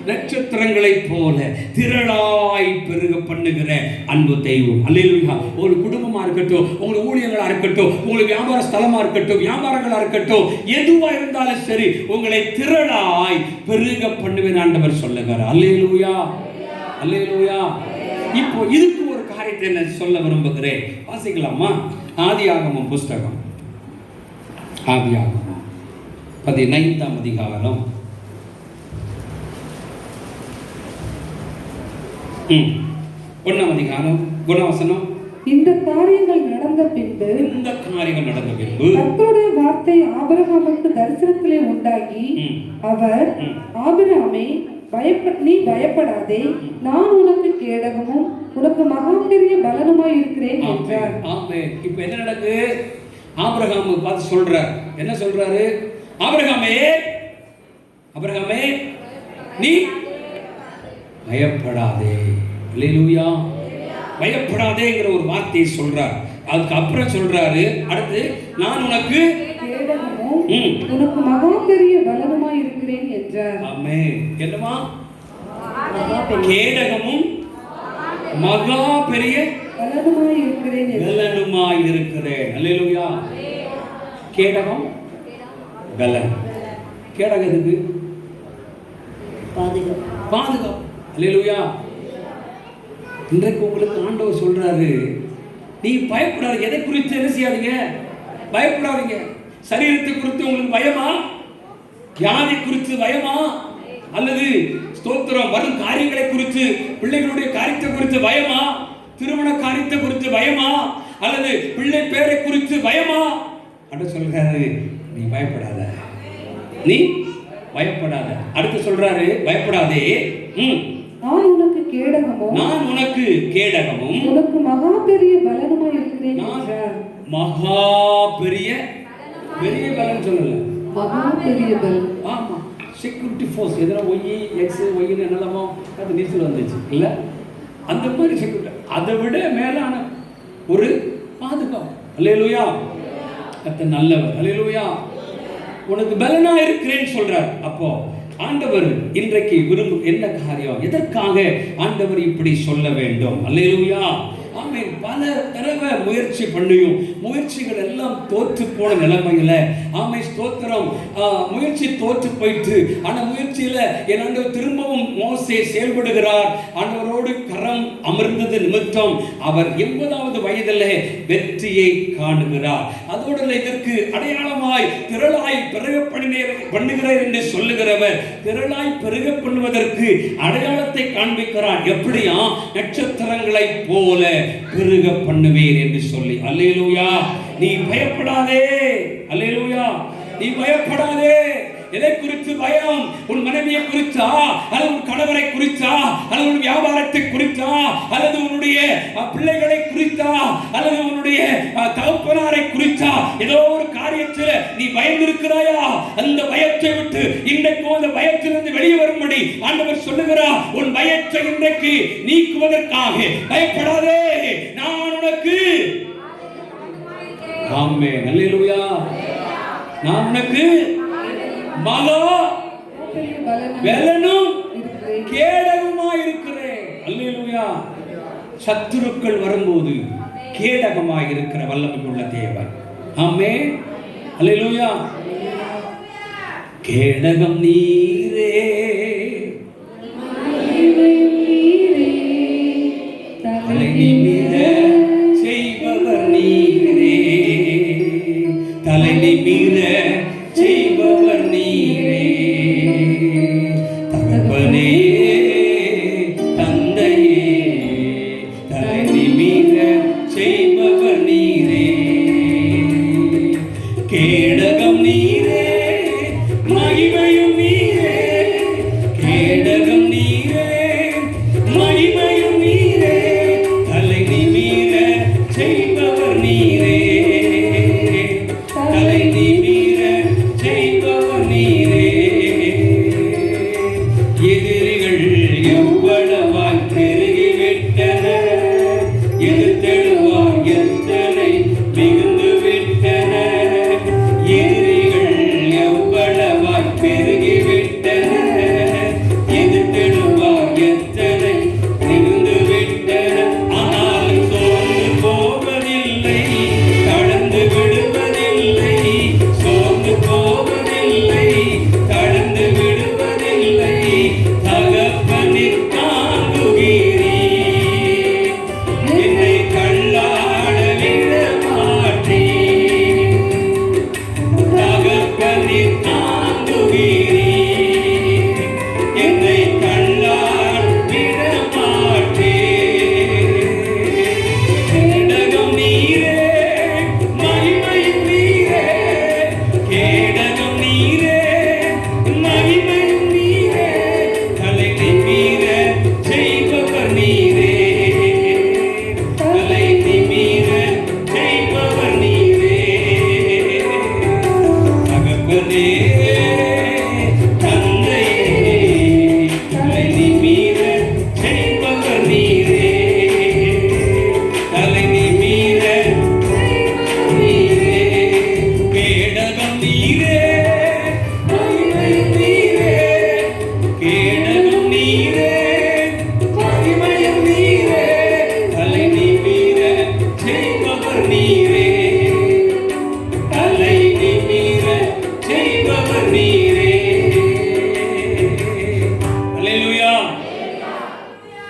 நட்சத்திரங்களை போல திரளாய் பெருக பண்ணுகிற அன்பு தெய்வம். அல்லேலூயா. ஒரு குடும்பமா இருக்கட்டும், உங்களுக்கு ஊழியங்களா இருக்கட்டும், உங்களுக்கு வியாபார ஸ்தலமா இருக்கட்டும், வியாபாரங்களா இருக்கட்டும், எதுவா இருந்தாலும் சரி, உங்களை திரளாய் பெருக பண்ணுவேன் ஆண்டவர் சொல்லுகிறார். அல்லேலூயா, அல்லேலூயா. இப்போ இதுக்கு ஒரு காரியத்தை நான் சொல்ல விரும்புகிறேன். வாசிக்கலாமா? ஆதியாகமம் புஸ்தகம், ஆதியாகமம் 15ஆம் அதிகாரம் 1ஆம் அதிகாரம் 1ஆம் வசனம். இந்த காரியங்கள் நடந்த பின்பு கர்த்தருடைய வார்த்தை ஆபிரகாமுக்கு தரிசனத்திலே உண்டாகி அவர், ஆபிரகாமே, நீ பயப்படாதே, நான் உனக்கு கேடகமும் உனக்கு மகா பெரிய பலனுமாய் இருக்கிறேன் என்றார். இப்ப என்ன நடக்கு? ஆபிரகாம் பார்த்து சொல்றார். என்ன சொல்றாரு? ஆபிரகாமே, ஆபிரகாமே, நீ பயப்படாதே. அல்லேலூயா. பயப்படாதேங்கிற ஒரு வார்த்தையை சொல்றார். அதுக்கு அப்புறம் சொல்றாரு, அடுத்து நான் உனக்கு கேடகமும் உனக்கு மகா பெரிய பலனுமாய் இருக்கிறேன் என்றார். ஆமென். என்னமா? கேடகமும் மகா பெரிய பலனுமாய் இருக்கிறேன். பலனுமாய் இருக்கிறேன். அல்லேலூயா. கேடகம், பலன். கேடகத்துக்கு பாதுகாப்பு. அல்லேலூயா. இன்றைக்கு உங்களுக்கு ஆண்டவர் சொல்றாரு, நீ பயப்படாத. எதை குறித்து என்ன செய்யாதீங்க? பயப்படாதீங்க. சரீரத்தை குறித்து உங்களுக்கு பயமா? வியாதி குறித்து பயமா? அல்லது ஸ்தோத்திரம் வரும் காரியங்களை குறித்து, பிள்ளைகளுடைய காரியத்தை குறித்து பயமா? திருமண காரியத்தை குறித்து பயமா? அல்லது பிள்ளை பேரை குறித்து பயமா? அப்படி சொல்றாரு, நீ பயப்படாத, நீ பயப்படாத. அடுத்து சொல்றாரு, பயப்படாதே, நான் உனக்கு கேடகமும் உனக்கு மகா பெரிய பலனுமாய் இருக்கிறேன் என்றார். மகா பெரிய பலன் சொல்லல, மகா பெரிய பலன். ஆமா, செக்யூரிட்டி ஃபோர்ஸ். எதனா ஒய் எக்ஸ் ஒய்னு என்னலாமோ அது நீச்சல் வந்துச்சு இல்ல, அந்த மாதிரி செக்யூரிட்டி. அதை விட மேலான ஒரு பாதுகாப்பு. அல்லேலூயா. கர்த்தர் நல்லவர். அல்லேலூயா. உனக்கு பலனா இருக்கிறேன்னு சொல்றார். அப்போ ஆண்டவர் இன்றைக்கு விரும்பும் என்ன காரியம்? எதற்காக ஆண்டவர் இப்படி சொல்ல வேண்டும்? அல்லேலூயா. ஆமென். பல தடவை முயற்சி பண்ணியும் முயற்சிகள் எல்லாம் தோற்று போன நிலைமையில, ஆமென், ஸ்தோத்திரம், முயற்சி தோற்று போயிட்டு, ஆனா முயற்சியில என் ஆண்டவர் திரும்பவும் மோசே செயல்படுகிறார். ஆண்டவரோடு கரம் அமர்ந்தது நிமித்தம் அவர் 80வது வயதிலே வெற்றியை காணுகிறார். அதோடு இதற்கு அடையாளமாய் திரளாய் பெருக பண்ணுகிறார் என்று சொல்லுகிறவர், திரளாய் பெருக பண்ணுவதற்கு அடையாளத்தை காண்பிக்கிறார். எப்படியா? நட்சத்திரங்களை போல பெருக பண்ணுவேன் என்று சொல்லி. அல்லேலூயா. நீ பயப்படாதே. அல்லேலூயா. நீ பயப்படாதே. எதை குறித்து பயம்? உன் மனைவியை குறித்தா, அல்லது உன் கணவரை குறித்தா, அல்லது உன் வியாபாரத்தை குறித்தா, அல்லது உன்னுடைய பிள்ளைகளை குறித்தா, அல்லது உன்னுடைய தகப்பனாரை குறித்தா, ஏதோ ஒரு காரியத்தில் நீ பயந்திருக்கிறாயா? அந்த பயத்தை விட்டு இன்றைக்கு அந்த பயத்திலிருந்து வெளியே வரும்படி ஆண்டவர் சொல்லுகிறார். உன் பயத்தை இன்றைக்கு நீக்குவதற்காக பயப்படாதே, நான் உனக்கு, ஆமென், அல்லேலூயா, நான் உனக்கு மகா பலனும் கேடகமாய் இருக்கிறேன். அல்லேலூயா. சத்துருக்கள் வரும்போது கேடகமாய் இருக்கிற வல்லமை உள்ள தேவன். ஆமென். அல்லேலூயா. கேடகம் நீரே, தலை நிமிர செய்பவர் நீரே, தலை நிமிர செய்பவர் நீரே, தகப்பனே, தந்தையே, தலை நிமிர செய்பவர் நீரே, கேடகம் நீரே, மகிமையும் நீரே,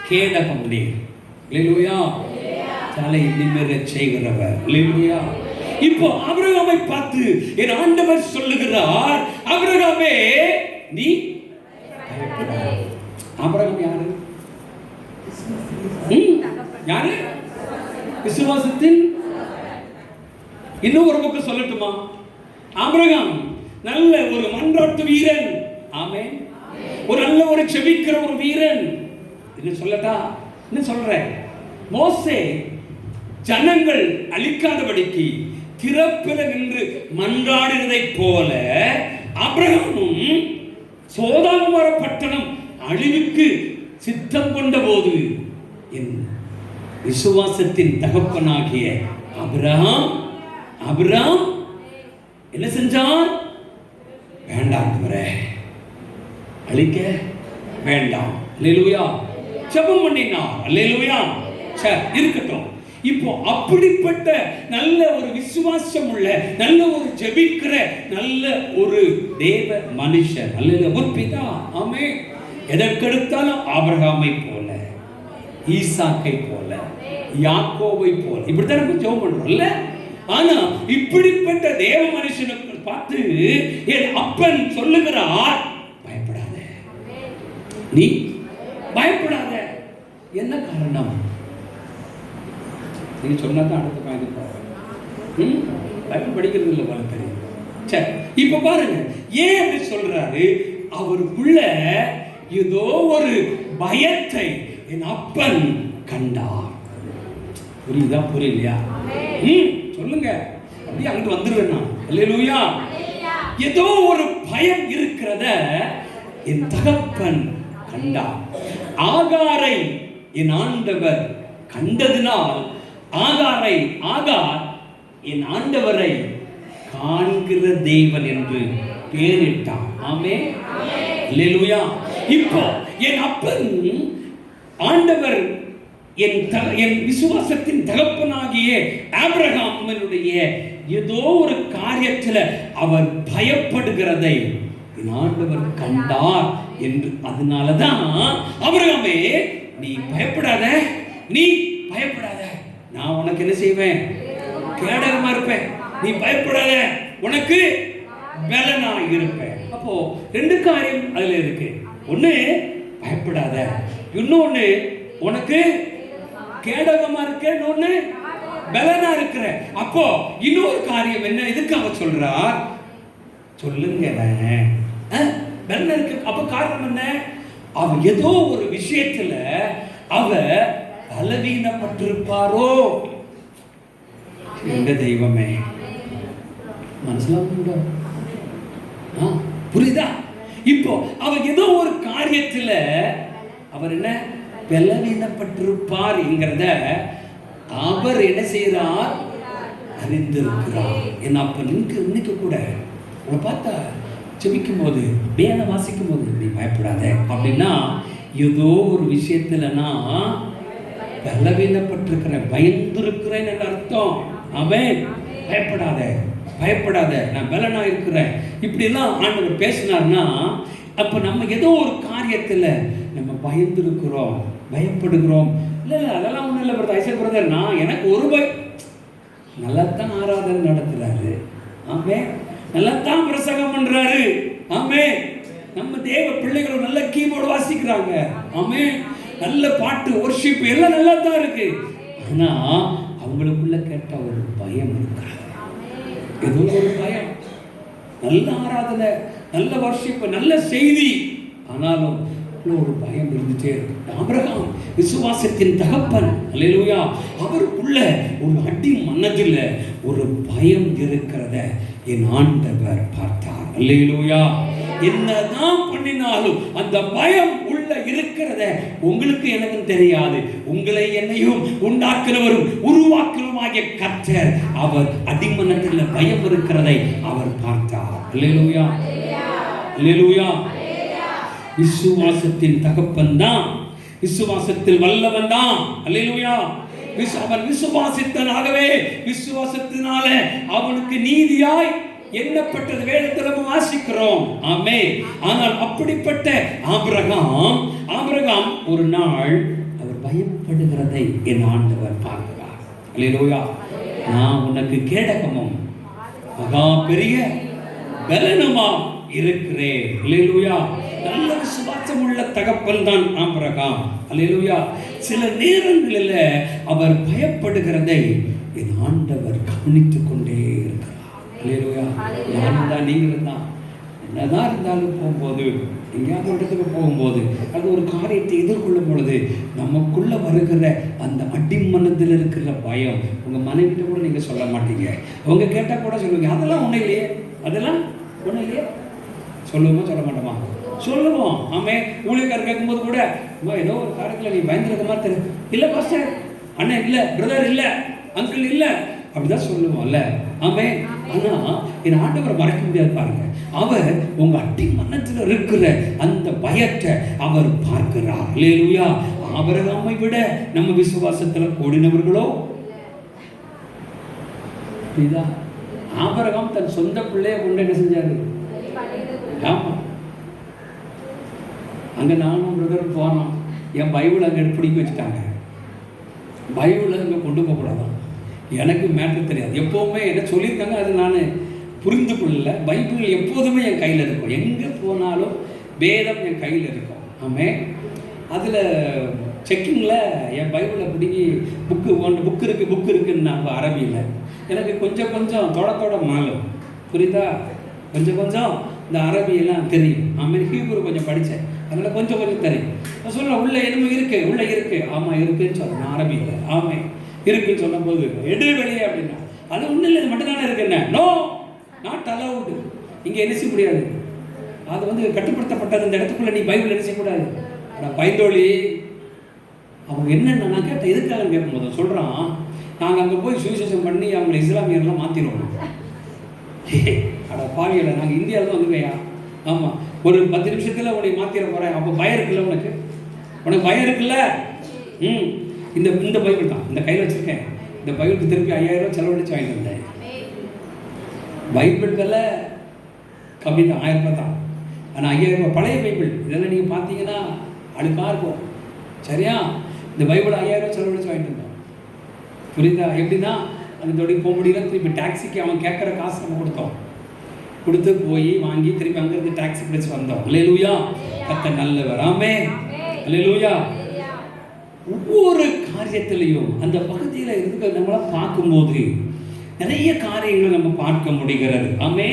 கேடகம் நீர். அல்லேலூயா. தலை நிமிரச் செய்கிறவர். அல்லேலூயா. இப்போ ஆபிரகாமை பார்த்து என் ஆண்டவர் சொல்லுகிறார், ஆபிரகாமே நீ பயப்படாதே. ஆபிரகாம் யாரு? யாரு? விசுவாசத்தின். இன்னும் ஒரு பக்கம் சொல்லட்டுமா? ஆபிரகாம் நல்ல ஒரு மன்றாட்டு வீரன். ஆமென். ஒரு நல்ல ஒரு செபிக்கிற ஒரு வீரன். என்ன சொல்லட்டா? என்ன சொல்றேன்? மோசே ஜனங்கள் அழிக்காதபடிக்கு திறப்பில நின்று மன்றாடினதை போல ஆபிரகாமும் சோதோமோர பட்டணம் அழிவுக்கு சித்தம் கொண்ட போது என் விசுவாசத்தின் தகப்பனாகிய ஆபிரகாம் என்ன செஞ்சான்? வேண்டாம், அழிக்க வேண்டாம். அல்லேலூயா. ஜெபம் பண்ணினார். அல்லேலூயா. சரி, இருக்கட்டும். இப்போ அப்படிப்பட்ட நல்ல ஒரு விசுவாசம் உள்ள, நல்ல ஒரு ஜெபிக்கிற நல்ல ஒரு தேவ மனுஷன், அல்லேலூயா, ஒரு பிதா. ஆமென். எதற்கெடுத்தாலும் ஆபிரகாமை போல, ஈசாக்கை போல, யாக்கோபை போல இப்படித்தான் நம்ம ஜெபம் பண்றோம்ல. ஆனா இப்படிப்பட்ட தேவ மனுஷனுக்கு பார்த்து என் அப்பன் சொல்லுகிறார், பயப்படாத, நீ பயப்படாத. என்ன காரணம்? நீ சொன்னதான் அடுத்த பாயிண்ட். பைபிள் படிக்கிறது இல்லை போல தெரியும். சரி, இப்ப பாருங்க ஏன் அப்படி சொல்றாரு. அவருக்குள்ள ஏதோ ஒரு பயத்தை என் அப்பன் கண்டார். புரியுதா? புரியலையா? சொல்லுங்க. அப்படியே அங்கிட்டு வந்துருவேன் நான். அல்லேலூயா. ஏதோ ஒரு பயம் இருக்கிறத என் தகப்பன் கண்டார். ஆகாரை என் ஆண்டவர் கண்டதினால் ஆகார் என் ஆண்டவரை காண்கிற தேவன் என்று பெயரிட்டார். ஆமென். அல்லேலூயா. இப்போ என் அப்பன் ஆண்டவர் என் விசுவாசத்தின் தகப்பனாகிய ஆபிரகாமுடைய ஏதோ ஒரு காரியத்தில் அவர் பயப்படுகிறதை என் ஆண்டவர் கண்டார் என்று. அதனாலதான் ஆபிரகாமே நீ பயப்படாத, நீ பயப்படாத, நான் உனக்கு என்ன செய்வேன்? கேடகமா இருப்பேன். நீ பயப்படாத, உனக்கு பலனா இருப்பேன். அப்போ ரெண்டு காரியம் அதுல இருக்கு. ஒண்ணு பயப்படாத, இன்னொன்னு உனக்கு கேடகமா இருக்க, இன்னொன்னு பலனா இருக்கிற. அப்போ இன்னொரு காரியம் என்ன? எதுக்காக சொல்றார்? சொல்லுங்க. பலனா இருக்கு. அப்ப காரணம் என்ன? அவ ஏதோ ஒரு விஷயத்துல அவ பலவீனப்பட்டிருப்பாரோ. எங்க தெய்வமே, மனசுல புரியுதா? இப்போ அவர் ஏதோ ஒரு காரியத்துல அவர் என்ன பலவீனப்பட்டிருப்பார் என்கிறத அவர் என்ன செய்யறார்? அறிந்திருக்கிறார். என்ன அப்ப இன்னைக்கு கூட உங்களை பார்த்தா செபிக்கும் போது, வேதம் வாசிக்கும் போது நீ பயப்படாத அப்படின்னா ஏதோ ஒரு விஷயத்துல நான் பலவீனப்பட்டிருக்கிறேன், பயந்துருக்கிறேன் என்ற அர்த்தம். அவன் பயப்படாத, பயப்படாத, நான் பலனா இருக்கிறேன் இப்படி எல்லாம் ஆண்டவர் பேசினார்னா, அப்ப நம்ம ஏதோ ஒரு காரியத்துல நம்ம பயந்துருக்கிறோம், பயப்படுகிறோம். இல்ல அதெல்லாம் ஒண்ணும் இல்லை பிரதர், ஐசக் பிரதர், நான் எனக்கு ஒரு நல்லா தான் ஆராதனை நடத்துறாரு. ஆமே, நல்லா தான் பிரசங்கம் பண்றாரு. ஆமே, நம்ம தேவ பிள்ளைகளும் நல்ல கீபோர்டு வாசிக்கிறாங்க. ஆமே, நல்ல பாட்டு, வொர்ஷிப் எல்லாம் நல்லா தான் இருக்கு. ஆனா அவங்களுக்குள்ள கேட்ட ஒரு பயம் இருக்கிறாங்க. ஏதோ ஒரு பயம். நல்ல ஆராதனை, நல்ல வொர்ஷிப், நல்ல செய்தி, ஆனாலும் ஒரு பயம் இருந்துட்டே இருக்கு. ஆபிரகாம் விசுவாசத்தின் தகப்பன். அல்லேலூயா. அவருக்குள்ள ஒரு அடி மனதில் ஒரு பயம் இருக்கிறத என் ஆண்டவர் பார்த்தார். அல்லேலூயா. என்னதான் பண்ணினாலும் அந்த பயம் உள்ள இருக்கிறத உங்களுக்கு எனக்கு தெரியாது. உங்களை என்னையும் உண்டாக்குறவரும் உருவாக்குறவருமாகிய கர்த்தர் அவர் அடிமனத்தில் பயம் இருக்கிறதை அவர் பார்த்தார். அல்லேலூயா. அல்லேலூயா. விசுவாசத்தின் தகப்பன் தான், விசுவாசத்தில் வல்லவன் தான். அல்லேலூயா. அவன் விசுவாசித்தனாகவே விசுவாசத்தினால அவனுக்கு நீதியாய் எண்ணப்பட்டது வேதத்தில் வாசிக்கிறோம். ஆமென். ஆனால் அப்படிப்பட்ட ஆபிரகாம் ஒரு நாள் பயப்படுகிறதை என் ஆண்டவர் பார்க்கிறார். அல்லேலூயா. நான் உனக்கு கேடகமும் மகா பெரிய பலனுமா இருக்கிறேன். அல்லேலூயா. நல்ல விசுவாசம் உள்ள தகப்பன் தான் ஆபிரகாம். அல்லேலூயா. சில நேரங்களில் அவர் பயப்படுகிறதை என் ஆண்டவர் கவனித்துக் கொண்டே இருக்கிறார். அல்லேலூயா. நானும் தான், நீங்களும் தான். என்னதான் இருந்தாலும் போகும்போது, எங்கேயாவது இடத்துக்கு போகும்போது, அது ஒரு காரியத்தை எதிர்கொள்ளும் பொழுது நமக்குள்ள வருகிற அந்த அடிமனத்தில் இருக்கிற பயம் உங்கள் மனைவிட்ட கூட நீங்கள் சொல்ல மாட்டீங்க. அவங்க கேட்டால் கூட சொல்லுவீங்க, அதெல்லாம் ஒன்றும் இல்லையே, அதெல்லாம் ஒன்றும் இல்லையே. சொல்லுவோமா சொல்ல மாட்டோமா? சொல்லுவோம். ஆமே. ஊழியக்காரர் கேட்கும்போது கூட, ஏதோ ஒரு காரியத்தில் நீ பயந்துருக்க மாதிரி தெரியும். இல்லை பாஸ்டர், அண்ணன் இல்லை, பிரதர் இல்லை, அங்கிள் இல்லை, அப்படிதான் சொல்லுவோம்ல. ஆமே. ஆனா என் ஆண்டவர் மறைக்க முடியாது பாருங்க. அவர் உங்க அடி மனத்தில் இருக்கிற அந்த பயத்தை அவர் பார்க்கிறார். அல்லேலூயா. ஆபிரகாமை விட நம்ம விசுவாசத்துல கூடினவர்களோ? ஆபிரகாம் தன் சொந்த பிள்ளைய கொண்டு என்ன செஞ்சாரு? ஆமா. அங்க நானும் பிரதரும் போனோம். என் பைபிள் அங்க பிடிக்க வச்சுட்டாங்க. பைபிள் அங்க கொண்டு போகக்கூடாதான். எனக்கு மேட்ரு தெரியாது. எப்போவுமே என்ன சொல்லியிருக்காங்க அது நான் புரிந்து கொள்ளல. பைபிள் எப்போதுமே என் கையில் இருக்கும். எங்கே போனாலும் வேதம் என் கையில் இருக்கும். ஆமே. அதில் செக்கிங்கில் என் பைபிளை பிடிங்கி புக்கு இருக்குன்னு நம்ம அரபியில் எனக்கு கொஞ்சம் கொஞ்சம் தொட மாலும் புரியுதா? கொஞ்சம் இந்த அரபியெல்லாம் தெரியும். ஆமாம். ஹீப்ரு கொஞ்சம் படித்தேன், அதனால் கொஞ்சம் தெரியும். நான் சொல்ல உள்ள என்னமோ இருக்குது. ஆமாம் இருக்குன்னு சொல்கிறேன் அரபியில். ஆமாம் இருக்குன்னு சொன்ன போது எடு வெளியே அப்படின்னா, அது ஒன்றும் இல்லை, இது மட்டும் தானே இருக்கு. என்ன? No, not allowed. இங்கே என்ன செய்ய முடியாது. அது கட்டுப்படுத்தப்பட்டது. இந்த இடத்துக்குள்ள நீ பைபிள் என்ன செய்யக்கூடாது. ஆனால் பயந்தோழி அவங்க என்னென்ன நான் கேட்டேன், எதுக்காக கேட்கும்போது சொல்கிறான், நாங்கள் அங்கே போய் சுவிசேஷம் பண்ணி அவங்களை இஸ்லாமியர்லாம் மாற்றிடுவோம். அட பாவியலை, நாங்கள் இந்தியாவில் தான் வந்துருக்கையா. ஆமாம், ஒரு 10 நிமிஷத்தில் உன்னை மாற்றிட போகிறேன். அப்போ பயம் இருக்குல்ல உனக்கு பயம் இருக்குல்ல. இந்த பைபிள் தான் இந்த கையில் வச்சுருக்கேன். இந்த பைபிளுக்கு திருப்பி 5000 ரூபா செலவழிச்சு வாங்கிட்டு வந்தேன். பைபிள் விலை கம்மி தான், 1000 ரூபா தான். ஆனால் 5000 ரூபா பழைய பைபிள். இதெல்லாம் நீங்கள் பார்த்தீங்கன்னா அழுக்காக இருக்கும். சரியா? இந்த பைபிள் 5000 ரூபா செலவழிச்சு வாங்கிட்டு வந்தோம். புரியுதா? எப்படின்னா அந்த தொடிக்கு போக முடியல. திருப்பி டாக்ஸிக்கு அவன் கேட்குற காசு நம்ம கொடுத்து போய் வாங்கி திருப்பி அங்கேருந்து டாக்ஸி பிடிச்சி வந்தோம். அல்லேலூயா. கர்த்தர் நல்லவர். ஆமென். அல்லேலூயா. ஒவ்வொரு காரியத்திலையும் அந்த பகுதியில் இருக்க நம்மளாம் பார்க்கும்போது நிறைய காரியங்களை நம்ம பார்க்க முடிகிறது. ஆமே.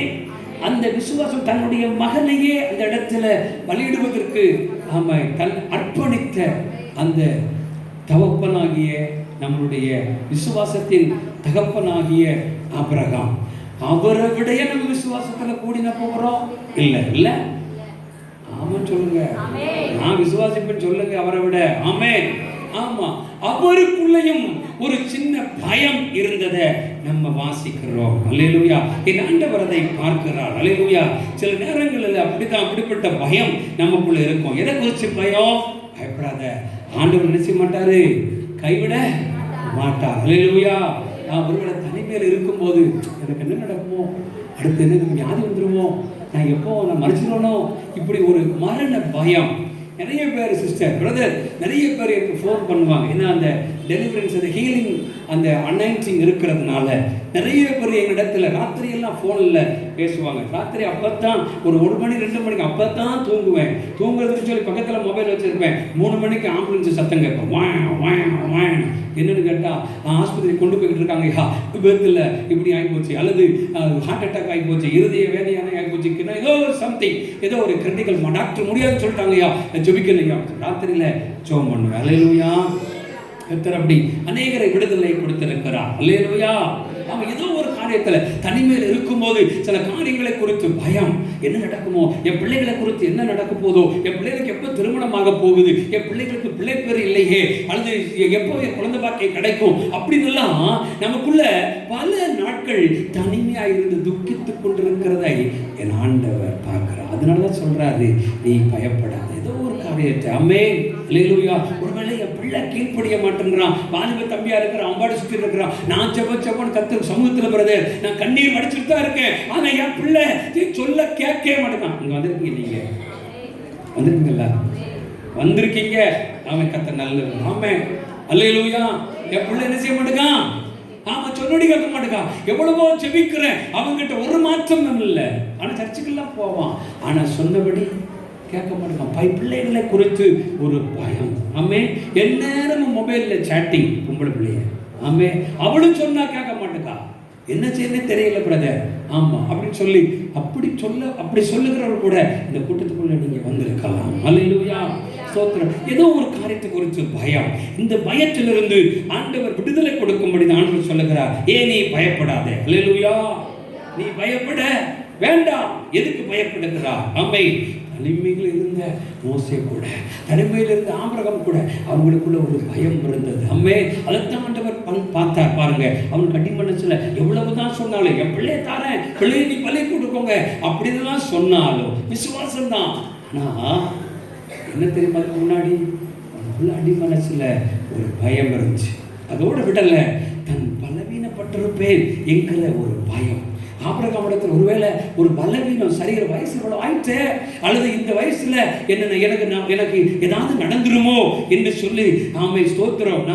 அந்த விசுவாசம் தன்னுடைய மகனையே அந்த இடத்துல பலியிடுவதற்கு அர்ப்பணித்த அந்த தகப்பனாகிய நம்மளுடைய விசுவாசத்தின் தகப்பனாகிய ஆபிரகாம், அவரை விடைய நம்ம விசுவாசத்துல கூடின போகிறோம். இல்ல ஆமாம் சொல்லுங்க. நான் விசுவாசிப்பேன்னு சொல்லுங்க. அவரை விட. ஆமே. ஆமா. அவருக்குள்ளேயும் ஒரு சின்ன பயம் இருந்ததை நம்ம வாசிக்கிறோம். அல்லேலூயா. என் ஆண்டவர் அதை பார்க்கிறார். அல்லேலூயா. சில நேரங்களில் அப்படிப்பட்ட பயம் நமக்குள்ள இருக்கும். எதை குறித்து பயம்? பயப்படாத, ஆண்டவர் நினைச்ச மாட்டாரு, கைவிட மாட்டார். அல்லேலூயா. நான் ஒருவேளை தனிமையில் இருக்கும்போது எனக்கு என்ன நடக்குமோ, அடுத்து என்ன எனக்கு வியாதி வந்துடுமோ, நான் மறைச்சிடணும், இப்படி ஒரு மரண பயம். நிறைய பேர் சிஸ்டர் பிரதர் நிறைய பேர் எனக்கு ஃபோன் பண்ணுவாங்க. ஏன்னா அந்த டெலிவரன்ஸ், அந்த ஹீலிங், அந்த அனாயிண்டிங் இருக்கிறதுனால நிறைய பேர் எங்கள் இடத்துல ராத்திரியெல்லாம் ஃபோனில் பேசுவாங்க. ராத்திரி அப்போத்தான் ஒரு 1 மணி 2 மணிக்கு அப்போத்தான் தூங்குவேன். தூங்குறதுன்னு சொல்லி பக்கத்தில் மொபைல் வச்சுருப்பேன். 3 மணிக்கு ஆம்புலன்ஸ் சத்தம் கேட்பேன். வான் என்னன்னு கேட்டால் ஆஸ்பத்திரி கொண்டு போய்கிட்டு இருக்காங்க. விபத்தில் இப்படி ஆகிப்போச்சு, அல்லது ஹார்ட் அட்டாக் ஆகிப்போச்சு, இருதய வேலையான ஆகிப்போச்சு, ஏதோ சம்திங், ஏதோ ஒரு கிரிட்டிக்கல், டாக்டர் முடியாதுன்னு சொல்லிட்டாங்கய்யா, ஜெபிக்கலையா. ராத்திரியில் ஜெபம் பண்ணுவேன். அல்லேலூயா. கர்த்தர் அப்படி அநேகரை விடுதலை கொடுத்திருக்கிறார். அல்லேலூயா. அவன் ஏதோ ஒரு காரியத்தில் தனிமையில் இருக்கும்போது சில காரியங்களை குறித்து பயம், என்ன நடக்குமோ, என் பிள்ளைகளை குறித்து என்ன நடக்க போதோ, என் பிள்ளைகளுக்கு எப்போ திருமணமாக போகுது, என் பிள்ளைகளுக்கு பிள்ளை பேர் இல்லையே, அல்லது எப்போ என் குழந்தை பாக்கியம் கிடைக்கும், அப்படின்னுலாம் நமக்குள்ள பல நாட்கள் தனிமையாக இருந்து துக்கித்துக் கொண்டிருக்கிறதை என் ஆண்டவர் பார்க்கிறார். அதனாலதான் சொல்றாரு, நீ பயப்படாத, ஏதோ ஒரு காரியத்தை. ஆமென். அல்லேலூயா. ஒருவேளை என் பிள்ளை கீழ்ப்படிய மாட்டேங்கிறான், வாலிப தம்பியா இருக்கிறான், அம்பாடி சுற்றி இருக்கிறான், நான் ஜெபன் கர்த்தர் சமூகத்தில் பிரதர் நான் கண்ணீர் வடிச்சுட்டு தான் இருக்கேன், ஆனா என் பிள்ளை சொல்ல கேட்கவே மாட்டேங்கான். இங்க வந்திருக்கீங்க, நீங்க வந்திருக்கீங்களா? வந்திருக்கீங்க. அவன் கத்த நல்லது. ஆமே அல்லேலூயா. என் பிள்ளை என்ன செய்ய மாட்டேங்கான்? ஆமா, சொன்னடி கேட்க மாட்டேங்கான். எவ்வளவோ ஜெபிக்கிறேன், அவங்ககிட்ட ஒரு மாற்றமும் இல்லை. ஆனா சர்ச்சுக்கெல்லாம் போவான், ஆனா சொன்னபடி கேட்க மாட்டேங்கான். பிள்ளைகளை குறித்து ஒரு பயம். ஆமே, எந்நேரமும் மொபைல்ல சேட்டிங். பொம்பளை பிள்ளைய ஆமே, அவளும் சொன்னா கேட்க மாட்டேங்கா. என்ன செய்யணும் தெரியல பிரதர். ஆமா அப்படின்னு சொல்லி அப்படி சொல்லுகிறவர் கூட இந்த கூட்டத்துக்குள்ள நீங்க வந்திருக்கலாம். அல்லேலூயா, ஸ்தோத்திரம். ஏதோ ஒரு காரியத்தை குறித்து பயம். இந்த பயத்திலிருந்து ஆண்டவர் விடுதலை கொடுக்கும்படி ஆண்டவர் சொல்லுகிறார். நீ பயப்படாதே. அல்லேலூயா, நீ பயப்பட வேண்டாம். எதுக்கு பயப்படுகிறார்? அம்மை தனிமையில் இருந்த மோசே கூட, தனிமையில் இருந்த ஆபிரகாம் கூட அவங்களுக்குள்ள ஒரு பயம் இருந்தது. அம்மே அதைத்தான் ஆண்டவர் பார்த்தார். பாருங்க, அவனுக்கு அடிமனசுல எவ்வளவுதான் சொன்னாலும், என் பிள்ளைய தாரேன், பிள்ளைய நீ பலி கொடுக்கோங்க அப்படின்லாம் சொன்னாலும் விசுவாசம் தான். ஆனா என்ன தெரியுமா, அதுக்கு முன்னாடி அவனுக்குள்ள அடிமனசுல ஒரு பயம் இருந்துச்சு. அதோட விடல, தன் பலவீனப்பட்டிருப்பேன் என்கிற ஒரு பயம். ஆபிரகாமிடத்தில் ஒருவேளை ஒரு பலவீனம், சரீர வயசு இவ்வளவு ஆயிட்டு, அல்லது இந்த வயசுல எனக்கு ஏதாவது நடந்துருமோ என்று சொல்லி ஆமை ஸ்தோத்திரம்,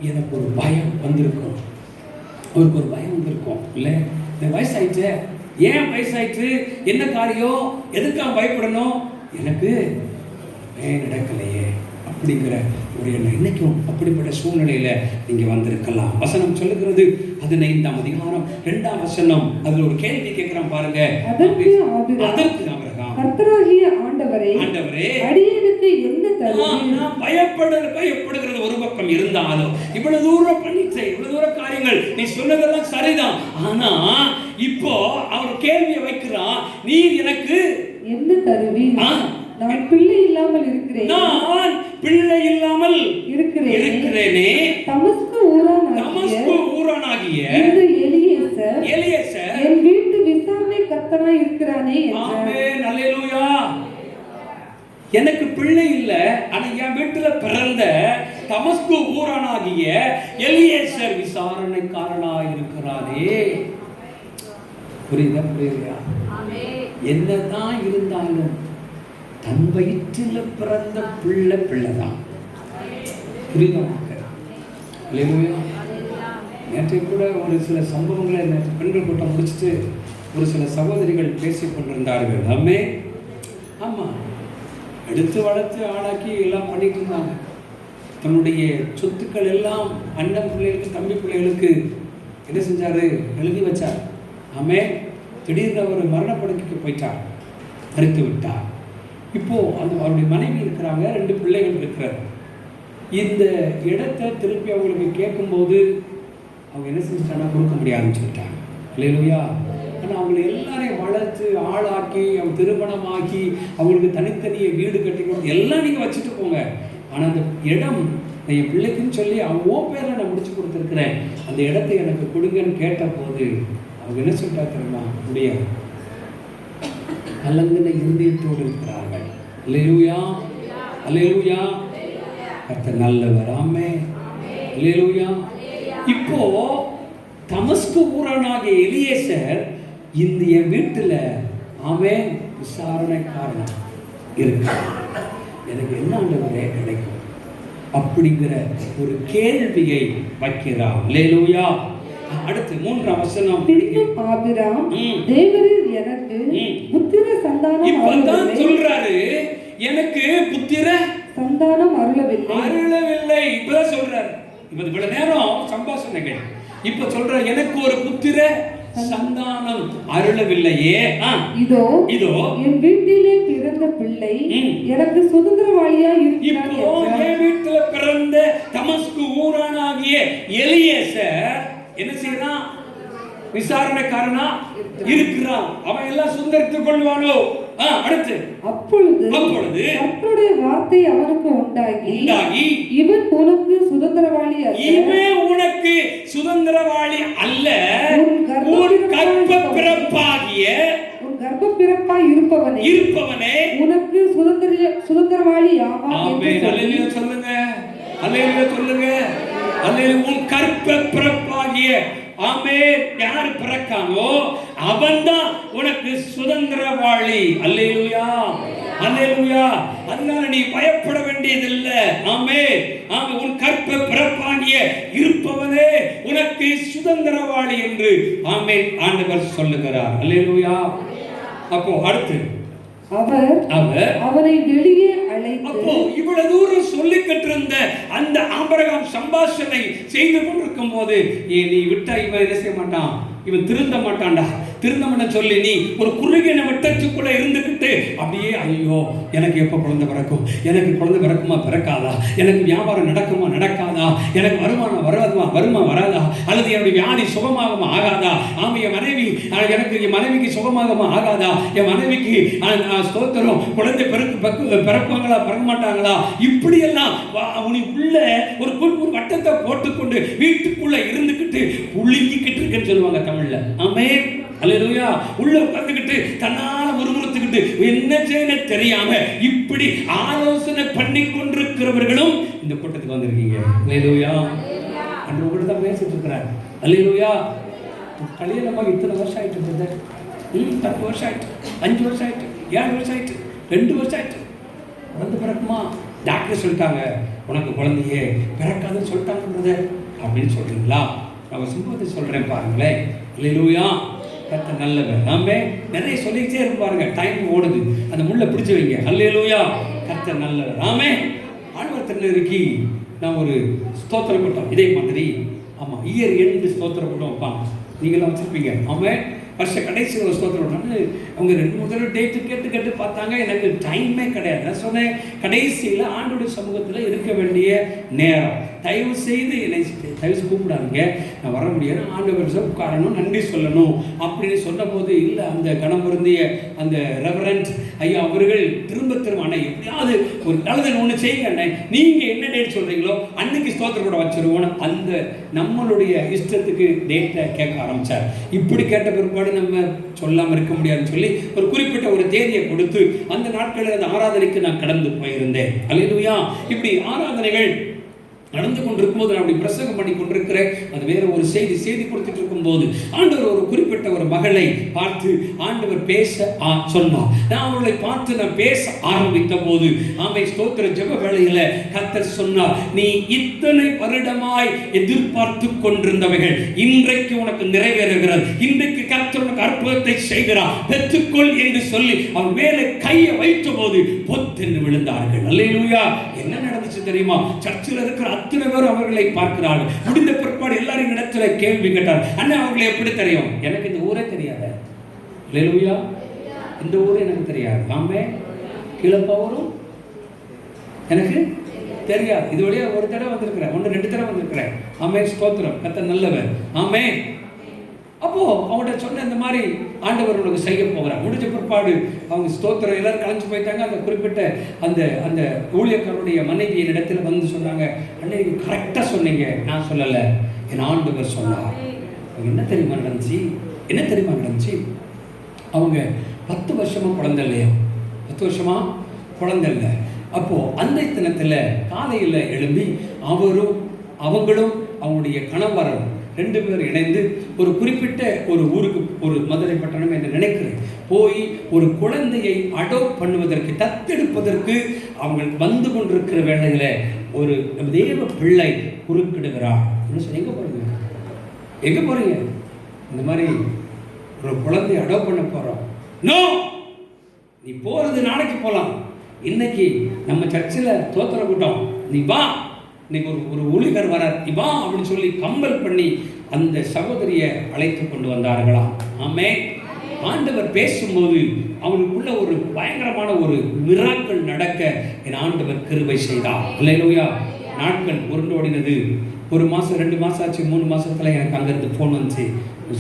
எனக்கு ஒரு பயம் வந்திருக்கும். அவருக்கு ஒரு பயம் வந்திருக்கும். இல்லை, இந்த வயசாயிடுச்சு, ஏன் வயசாயிடுச்சு, என்ன காரியம், எதுக்காக பயப்படணும், எனக்கு நடக்கலையே அப்படிங்கிற ஒரு எண்ணம். இன்னைக்கும் அப்படிப்பட்ட சூழ்நிலையில நீங்க வந்திருக்கலாம். வசனம் சொல்லுகிறது 15ஆம் அதிகாரம் 2ஆம் வசனம். அதுல ஒரு கேள்வி கேட்கிறான் பாருங்க. அதற்கு ஆபிரகாம், கர்த்தராகிய ஆண்டவரே, அடியேனுக்கு என்ன தருவீர்? நான் பயப்படுகிறது ஒரு பக்கம் இருந்தாலும், இவ்வளவு தூரம் பண்ணிட்டு, இவ்வளவு தூரம் காரியங்கள் நீ சொன்னதெல்லாம் சரிதான். ஆனா இப்போ அவர் கேள்வியை வைக்கிறான், நீர் எனக்கு என்ன தருவீர்? நான் பிள்ளை இல்லாமல் இருக்கிறேன். நான் பிள்ளை இல்லாமல் இருக்கிறேனே. தமஸ்கு ஊரானாகிய இந்த எலியேசர் என் வீட்டு விசாரணை கர்த்தனாய் இருக்கிறானே என்றார். ஆமென், அல்லேலூயா. எனக்கு பிள்ளை இல்லை, ஆனா என் வீட்டுல பிறந்த தமஸ்கு ஊரானாகிய எலியேசர் விசாரணைக்காரனாய் இருக்கிறானே. புரியுதா? என்னதான் இருந்தாலும் தன் வயிற்றில் பிறந்த பிள்ளைதான். புரியுதா? நேற்றை கூட ஒரு சில சம்பவங்களை பெண்கள் கூட்டம் முடிச்சுட்டு ஒரு சில சகோதரிகள் பேசிக் கொண்டிருந்தார்கள். அம்மே, ஆமா, எடுத்து வளர்த்து ஆளாக்கி எல்லாம் பண்ணிட்டு இருந்தாங்க. தன்னுடைய சொத்துக்கள் எல்லாம் அண்ணன் பிள்ளைகளுக்கு, தம்பி பிள்ளைகளுக்கு என்ன செஞ்சாரு, எழுதி வச்சார். ஆமே, திடீர்னு அவர் மரணப்படுக்கைக்கு போயிட்டார், மறித்து விட்டார். இப்போ அவருடைய மனைவி இருக்கிறாங்க, 2 பிள்ளைகள் இருக்கிறார். இந்த இடத்தை திருப்பி அவங்களுக்கு கேட்கும்போது அவங்க என்ன செஞ்சுட்டாங்கன்னா கொடுக்க முடியாதுன்னு சொல்லிட்டாங்க. இல்லையா? ஆனால் அவங்களை எல்லாரையும் வளர்த்து ஆளாக்கி, அவங்க திருமணமாக்கி, அவங்களுக்கு தனித்தனியை வீடு கட்டி கொடுத்து எல்லாம் நீங்கள் வச்சுட்டு போங்க. ஆனால் அந்த இடம் என் பிள்ளைக்குன்னு சொல்லி அவங்க பேரில் நான் முடிச்சு கொடுத்துருக்குறேன், அந்த இடத்தை எனக்கு கொடுங்கன்னு கேட்ட போது அவங்க என்ன சொல்லிட்டா தெரியுமா? முடியாது. கலங்கின இருதயத்தோடு இருக்கிறார்கள். அல்லேலூயா, அல்லேலூயா. கர்த்தர் நல்லவர். ஆமென், அல்லேலூயா. இப்போ தமஸ்கு ஊரானாகிய எலியேசர் இந்த என் வீட்டில் ஆமென் விசாரணைக்காரன் இருக்கிறார், எனக்கு என்ன ஆண்டவரே கிடைக்கும் அப்படிங்கிற ஒரு கேள்வியை வைக்கிறார். அல்லேலூயா. அடுத்து 3ஆம் வசனம். ஆபிரகாம், தேவரீர் எனக்கு புத்திர சந்தானம் இப்பதான் சொல்றாரு, எனக்கு புத்திர சந்தானம் அருளவில்லை. இப்பதான் சொல்றாரு. இவ்வளவு நேரம் சம்பாஷணைகள், இப்ப சொல்ற எனக்கு ஒரு புத்திர சந்தானம் அருளவில்லையே. இதோ என் வீட்டிலே பிறந்த பிள்ளை எனக்கு சுதந்திரவாளியா இருக்கிறான். இப்போ என் வீட்டுல பிறந்த தமஸ்கு ஊரானாகிய எலியேசர் என்ன செய்யறான்? விசாரணைக்காரனா இருக்கிறான். அவன் எல்லாம் சுதந்திரித்துக் கொள்வானோ? அடுத்து அப்பொழுது கர்த்தருடைய வார்த்தை அவனுக்கு உண்டாகி, இவன் உனக்கு சுதந்திரவாளி அல்ல, உன் கர்ப்பப்பிறப்பாய் இருப்பவனே உனக்கு சுதந்திரவாளி ஆவான். ஆமென், அல்லேலூயா சொல்லுங்க, அல்லேலூயா சொல்லுங்க, அல்லேலூயா. உன் கர்ப்பப்பிறப்பாகிய ஆமென், யார் பிறக்கானோ அவன்தான் உனக்கு சுதந்திரவாளி. அல்லேலூயா. அல்லேலூயா. அதனால நீ பயப்பட வேண்டியதில்லை. ஆமென். ஆமென். உன் கற்ப பிறப்பாகிய இருப்பவனே உனக்கு சுதந்திரவாளி என்று ஆமென் ஆண்டவர் சொல்லுகிறார். அல்லேலூயா. அப்போ அடுத்து அவர் அவனை வெளியே அழைத்து, அப்போ இவ்வளவு தூரம் சொல்லிக்கிட்டு இருந்த அந்த ஆபிரகாம் சம்பாஷணை செய்து கொண்டிருக்கும் போது நீ விட்டா இவன் என்ன செய்ய மாட்டான், இவன் திருந்த மாட்டான்டா, திருந்தமன சொல்லி நீ ஒரு குறுகின வட்டத்துக்குள்ள இருந்துக்கிட்டு அப்படியே ஐயோ எனக்கு எப்போ குழந்தை பிறக்கும், எனக்கு குழந்தை பிறக்குமா பிறக்காதா, எனக்கு வியாபாரம் நடக்குமா நடக்காதா, எனக்கு வருமானம் வருமா வராதா, அல்லது என்னுடைய வியாதி சுகமாகுமா ஆகாதா, ஆமா என் மனைவி எனக்கு என் மனைவிக்கு சுகமாகுமா ஆகாதா, என் மனைவிக்கு ஸ்தோத்திரம் குழந்தை பிறப்பாங்களா பிறக்க மாட்டாங்களா, இப்படியெல்லாம் உள்ள ஒரு வட்டத்தை போட்டுக்கொண்டு வீட்டுக்குள்ள இருந்துக்கிட்டு புள்ளிக்கிட்டு இருக்குன்னு சொல்லுவாங்க தமிழ்ல. ஆமென். அல்லேலூயா. உள்ள உட்கார்ந்துக்கிட்டு தன்னால முறுமுறுத்துக்கிட்டு என்ன செய்ய தெரியாம இப்படி ஆலோசனை பண்ணி கொண்டிருக்கிறவர்களும் இந்த கூட்டத்துக்கு வந்திருக்கீங்க. அல்லேலூயா. அன்று உங்கள்கிட்ட தான் பேசிட்டு இருக்கிறார். அல்லேலூயா. கல்யாணமாக இத்தனை வருஷம் ஆயிட்டு பிரதர், 10 வருஷம் ஆயிட்டு, 5 வருஷம் ஆயிட்டு, 7 வருஷம் ஆயிட்டு, 2 வருஷம் ஆயிட்டு, குழந்தை பிறக்குமா, டாக்டர் சொல்லிட்டாங்க உனக்கு குழந்தையே பிறக்காதுன்னு சொல்லிட்டாங்க பிரதர் அப்படின்னு சொல்றீங்களா? நான் சும்மா சொல்றேன் பாருங்களேன். அல்லேலூயா. கர்த்தர் நல்லவர். நாமே நிறைய சொல்லிக்கிட்டே இருப்பாருங்க, டைம் ஓடுது, அந்த முள்ள பிடிச்சு வைங்க. அல்லேலூயா. கர்த்தர் நல்லவர். நாமே ஆண்டவர் திருநெறிக்கு நான் ஒரு ஸ்தோத்திர கூட்டம் இதே மாதிரி ஆமா இயர் எண்டு ஸ்தோத்திர கூட்டம் வைப்பாங்க, நீங்களாம் வச்சிருப்பீங்க. ஆமே வருஷ கடைசியில் ஒரு ஸ்தோத்திரம் அவங்க 2 டேட்டு கேட்டு பார்த்தாங்க, எனக்கு டைமே கிடையாது. நான் சொன்னேன் கடைசியில் ஆண்டோடைய சமூகத்தில் இருக்க வேண்டிய நேரம், தயவு செய்து என்னை தயவு செய்து கூப்பிடாதீங்க, நான் வர முடியாது, ஆண்டவர் உட்காரணும் நன்றி சொல்லணும் அப்படின்னு சொன்ன போது இல்லை அந்த கணம் பொருந்திய அந்த ரெவரண்ட் ஐயா அவர்கள் திரும்ப ஆனால் எப்படியாவது ஒரு நல்லது ஒன்று செய்யுங்க அண்ணே, நீங்கள் என்ன டேட் சொல்கிறீங்களோ அன்னைக்கு ஸ்தோத்திரம் கூட வச்சிருவோன்னு அந்த நம்மளுடைய இஷ்டத்துக்கு டேட்டை கேட்க ஆரம்பித்தார். இப்படி கேட்ட பிற்பாடு நம்ம சொல்லாமல் இருக்க முடியாதுன்னு சொல்லி ஒரு குறிப்பிட்ட ஒரு தேதியை கொடுத்து அந்த நாட்களில் அந்த ஆராதனைக்கு நான் கடந்து போயிருந்தேன். அல்லேலூயா. இப்படி ஆராதனைகள் நடந்து கொண்டிருக்கும் போது நான் அப்படி பிரசங்கம் பண்ணி கொண்டிருக்கிறேன். அது வேற ஒரு செய்தி கொடுத்துட்டு இருக்கும் போது ஆண்டவர் ஒரு குறிப்பிட்ட ஒரு மகளை பார்த்து ஆண்டவர் பேச சொன்னார். நான் அவளை பார்த்து நான் பேச ஆரம்பித்த போது ஆமை ஸ்தோத்திர ஜெப வேளையில கர்த்தர் சொன்னார், நீ இத்தனை வருடமாய் எதிர்பார்த்து கொண்டிருந்தவைகள் இன்றைக்கு உனக்கு நிறைவேறுகிறது, இன்றைக்கு கர்த்தர் உனக்கு அற்புதத்தை செய்கிறார், பெற்றுக்கொள் என்று சொல்லி அவன் மேலே கையை வைத்த போது பொத்தென்று விழுந்தார்கள். அல்லேலூயா. என்ன நடந்துச்சு தெரியுமா? சர்ச்சில் இருக்கிற அத்தனை பேர் அவர்களை பார்க்கிறார்கள். முடிந்த பிற்பாடு எல்லாரும் இடத்துல கேள்வி கேட்டார், அண்ணா அவங்களை எப்படி தெரியும்? எனக்கு இந்த ஊரே தெரியாது. அல்லேலூயா. இந்த ஊரே எனக்கு தெரியாது. ஆமே கிளப்பவரும் எனக்கு தெரியாது. இது வழியா ஒரு தடவை வந்திருக்கிறேன், 1-2 தடவை வந்திருக்கிறேன். ஆமே ஸ்தோத்திரம். கர்த்தர் நல்லவர். ஆமே. அப்போ அவங்கள்ட்ட சொன்ன இந்த மாதிரி ஆண்டவர் உனக்கு செய்ய போகிறார். முடிஞ்ச பிற்பாடு அவங்க ஸ்தோத்திரம் எல்லாரும் கலைஞ்சு போயிட்டாங்க. அந்த குறிப்பிட்ட அந்த அந்த ஊழியக்காரருடைய மனைவியின் இடத்துல வந்து சொன்னாங்க, அண்ணே நீங்கள் கரெக்டாக சொன்னீங்க, நான் சொல்லலை, என் ஆண்டவர் சொன்னார். அவங்க என்ன தெரியுமா நடந்துச்சு? அவங்க 10 வருஷமா குழந்தை இல்லையா, 10 வருஷமா குழந்தை இல்லை. அப்போ அந்த தினத்தில் காலையில் எழும்பி அவங்களும் அவங்களுடைய கணவரும் 2 பேர் இணைந்து ஒரு குறிப்பிட்ட ஒரு ஊருக்கு, ஒரு மதுரை பட்டணம் என்று நினைக்கிறேன், போய் ஒரு குழந்தையை அடாப்ட் பண்ணுவதற்கு தத்தெடுப்பதற்கு அவங்க வந்து கொண்டிருக்கிற வேளையில் ஒரு தேவ பிள்ளை குறுக்கிடுகிறார். எங்க போறீங்க? இந்த மாதிரி ஒரு குழந்தையை அடாப்ட் பண்ண போறோம். நோ, நீ போறது நாளைக்கு போகலாம், இன்னைக்கு நம்ம சர்ச்சில் தோத்திர கூட்டம், நீ வா, இன்னைக்கு ஒரு ஊழியர் வரார், நீ வா அப்படின்னு சொல்லி கம்பல் பண்ணி அந்த சகோதரியை அழைத்து கொண்டு வந்தார்களாம். ஆமே. ஆண்டவர் பேசும்போது அவனுக்குள்ள ஒரு பயங்கரமான ஒரு மிராக்கள் நடக்க என் ஆண்டவர் கிருபை செய்தார். அல்லேலூயா. நாட்கள் உருண்டோடினது. 1 மாதம் 2 மாதம் ஆச்சு, 3 மாதத்துல எனக்கு அங்கிருந்து ஃபோன் வந்துச்சு.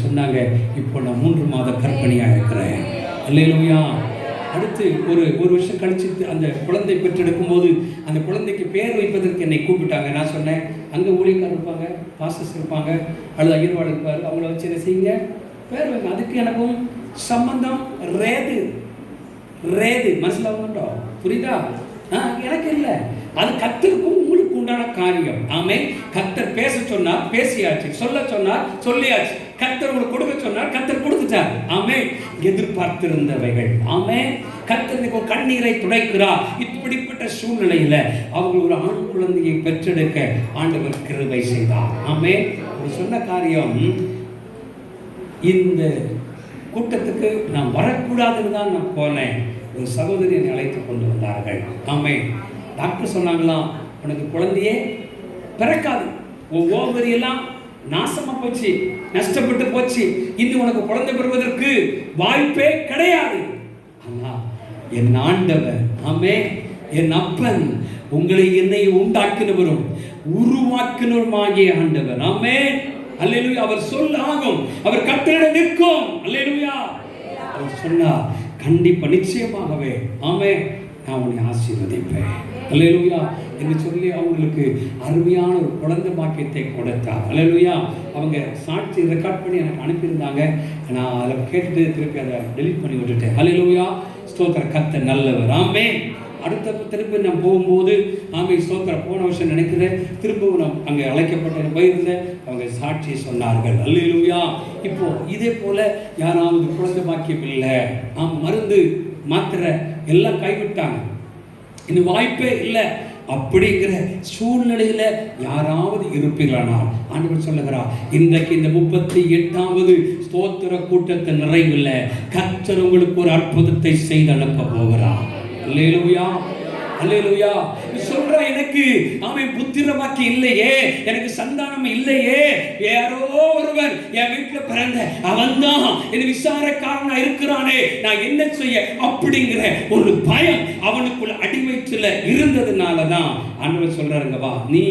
சொன்னாங்க, இப்போ நான் 3 மாத கர்ப்பிணியாக இருக்கிறேன். அல்லேலூயா. அடுத்து ஒரு வருஷம் கழிச்சு அந்த குழந்தை பெற்றெடுக்கும் போது அந்த குழந்தைக்கு பேர் வைப்பதற்கு என்னை கூப்பிட்டாங்க. நான் சொன்னேன், அங்கே ஊழியக்காரர் இருப்பாங்க, பாஸ்டர்ஸ் இருப்பாங்க, அல்லது ஐயர்வாள் இருப்பார், அவங்கள வச்சு என்ன செய்யுங்க, பேர் வைங்க. அதுக்கு எனக்கும் சம்பந்தம் ரேது மனசிலாக புரியுதா? எனக்கு இல்லை, அது கர்த்தருக்கும் உங்களுக்கு உண்டான காரியம். ஆமே. கர்த்தர் பேச சொன்னார், பேசியாச்சு. சொல்ல சொன்னார், சொல்லியாச்சு. கர்த்தர் உங்களுக்கு கொடுக்க சொன்னார், கர்த்தர் கொடுத்துட்டார். ஆமே. எதிர்பார்த்திருந்தவைகள். ஆமே. கர்த்தருக்கு ஒரு கண்ணீரை துடைக்கிறார். இப்படிப்பட்ட சூழ்நிலையில அவங்க ஒரு ஆண் குழந்தையை பெற்றெடுக்க ஆண்டவர் கிருபை செய்தார். ஆமென். ஒரு சொன்ன காரியம், இந்த கூட்டத்துக்கு நான் வரக்கூடாதுன்னு தான் நான் போனேன். ஒரு சகோதரி என்னை அழைத்து கொண்டு வந்தார்கள். ஆமென். டாக்டர் சொன்னாங்களாம், உனக்கு குழந்தையே பிறக்காது, உன் ஓவரி எல்லாம் நாசமா போச்சு, நஷ்டப்பட்டு போச்சு, இன்னும் உனக்கு குழந்தை பெறுவதற்கு வாய்ப்பே கிடையாது. ஆனா என் ஆண்டவர், ஆமென், என் அப்பன், உங்களை என்னை உண்டாக்கினவரும் உருவாக்கினவருமாகிய ஆண்டவர், ஆமென், அல்லேலூயா. அவர் சொல்லாகும், அவர் கட்டளை நிற்கும், அல்லேலூயா. அவர் சொன்னார், கண்டிப்பா நிச்சயமாகவே, ஆமென், நான் உன்னை ஆசீர்வதிப்பேன், அல்லேலூயா என்று சொல்லி அவங்களுக்கு அருமையான ஒரு குழந்தை பாக்கியத்தை கொடுத்தார். அல்லேலூயா. அவங்க சாட்சி ரெக்கார்ட் பண்ணி எனக்கு அனுப்பியிருந்தாங்க. நான் அதில் கேட்டுட்டு திருப்பி அதை டெலிட் பண்ணி விட்டுட்டேன். அல்லேலூயா. ஸ்தோத்திர, கர்த்தர் நல்லவர். ஆமென். அடுத்த திருப்பி நான் போகும்போது, ஆமென், ஸ்தோத்திர, போன வருஷம் நினைக்கிறேன், திரும்பவும் நான் அங்கே அழைக்கப்பட்ட போயிருந்தேன். அவங்க சாட்சி சொன்னார்கள். அல்லேலூயா. இப்போ இதே போல யாராவது குழந்தை பாக்கியம் இல்லை, மருந்து மாத்திரை எல்லாம் கைவிட்டாங்க, இன்னும் வாய்ப்பே இல்லை அப்படிங்கிற சூழ்நிலையில யாராவது இருப்பீர்களானால் ஆண்டவர் சொல்லுகிறார், இன்றைக்கு இந்த 38வது ஸ்தோத்திர கூட்டத்தின் நிறைவில் கர்த்தர் உங்களுக்கு ஒரு அற்புதத்தை செய்து அனுப்ப போகிறார். அல்லேலூயா, அல்லேலூயா. சொல்ற, எனக்கு அவன் புத்திரமாக்கி இல்லையே, எனக்கு சந்தானம் இல்லையே, யாரோ ஒருவன் என் வீட்டுல பிறந்த அவன் தான் என் விசாரக்காரனா இருக்கிறானே, நான் என்ன செய்ய அப்படிங்கிற ஒரு பயம் அவனுக்குள்ள அடிவயிற்றுல இருந்ததுனாலதான் ஆண்டவர் சொல்றாருங்க, வா, நீ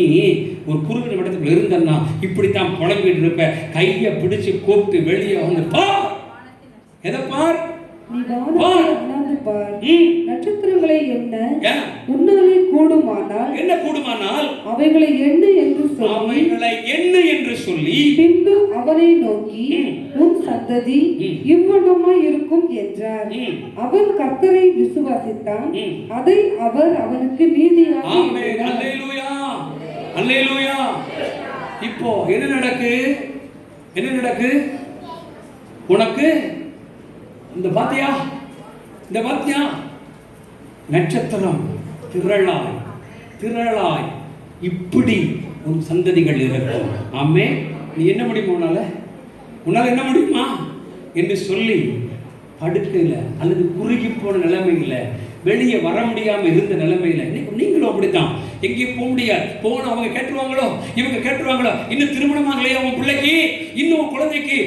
ஒரு குறுகின இடத்துக்குள்ள இருந்தன்னா இப்படித்தான் புலம்பிட்டு இருப்ப, கையை பிடிச்சு கூப்பிட்டு வெளியே வந்து பார், எதை பார், நட்சத்திரங்களை என்ன உன்னாலே கூடுமானால், என்ன கூடுமானால் அவைகளை எண்ணு என்று சொல்லி, அவைகளை எண்ணு என்று சொல்லி, பின்பு அவனை நோக்கி உன் சந்ததி இவ்வண்ணமாய் இருக்கும் என்றார். அவன் கர்த்தரை விசுவாசித்தான், அதை அவர் அவனுக்கு நீதியாக. ஆமென். அல்லேலூயா, அல்லேலூயா. இப்போ என்ன நடக்கு, என்ன நடக்கு உனக்கு? இந்த பாத்தியா, இந்த பாத்தியா, நட்சத்திரம் திரளாய் திரளாய் இப்படி உன் சந்ததிகள் இருக்கும். ஆமே, நீ என்ன முடியுமா, உன்னால என்ன முடியுமா என்று சொல்லி படுக்கையில் அல்லது குறுகி போன நிலைமையில் வெளியே வர முடியாம இருந்த நிலைமையில நீங்களும் அப்படித்தான், எங்கேயும் போக முடியாது. போன அவங்க கேட்டுருவாங்களோ, இவங்க கேட்டுருவாங்களோ, இன்னும் திருமணமாகலையா உன் பிள்ளைக்கு, இன்னும் குழந்தைக்கு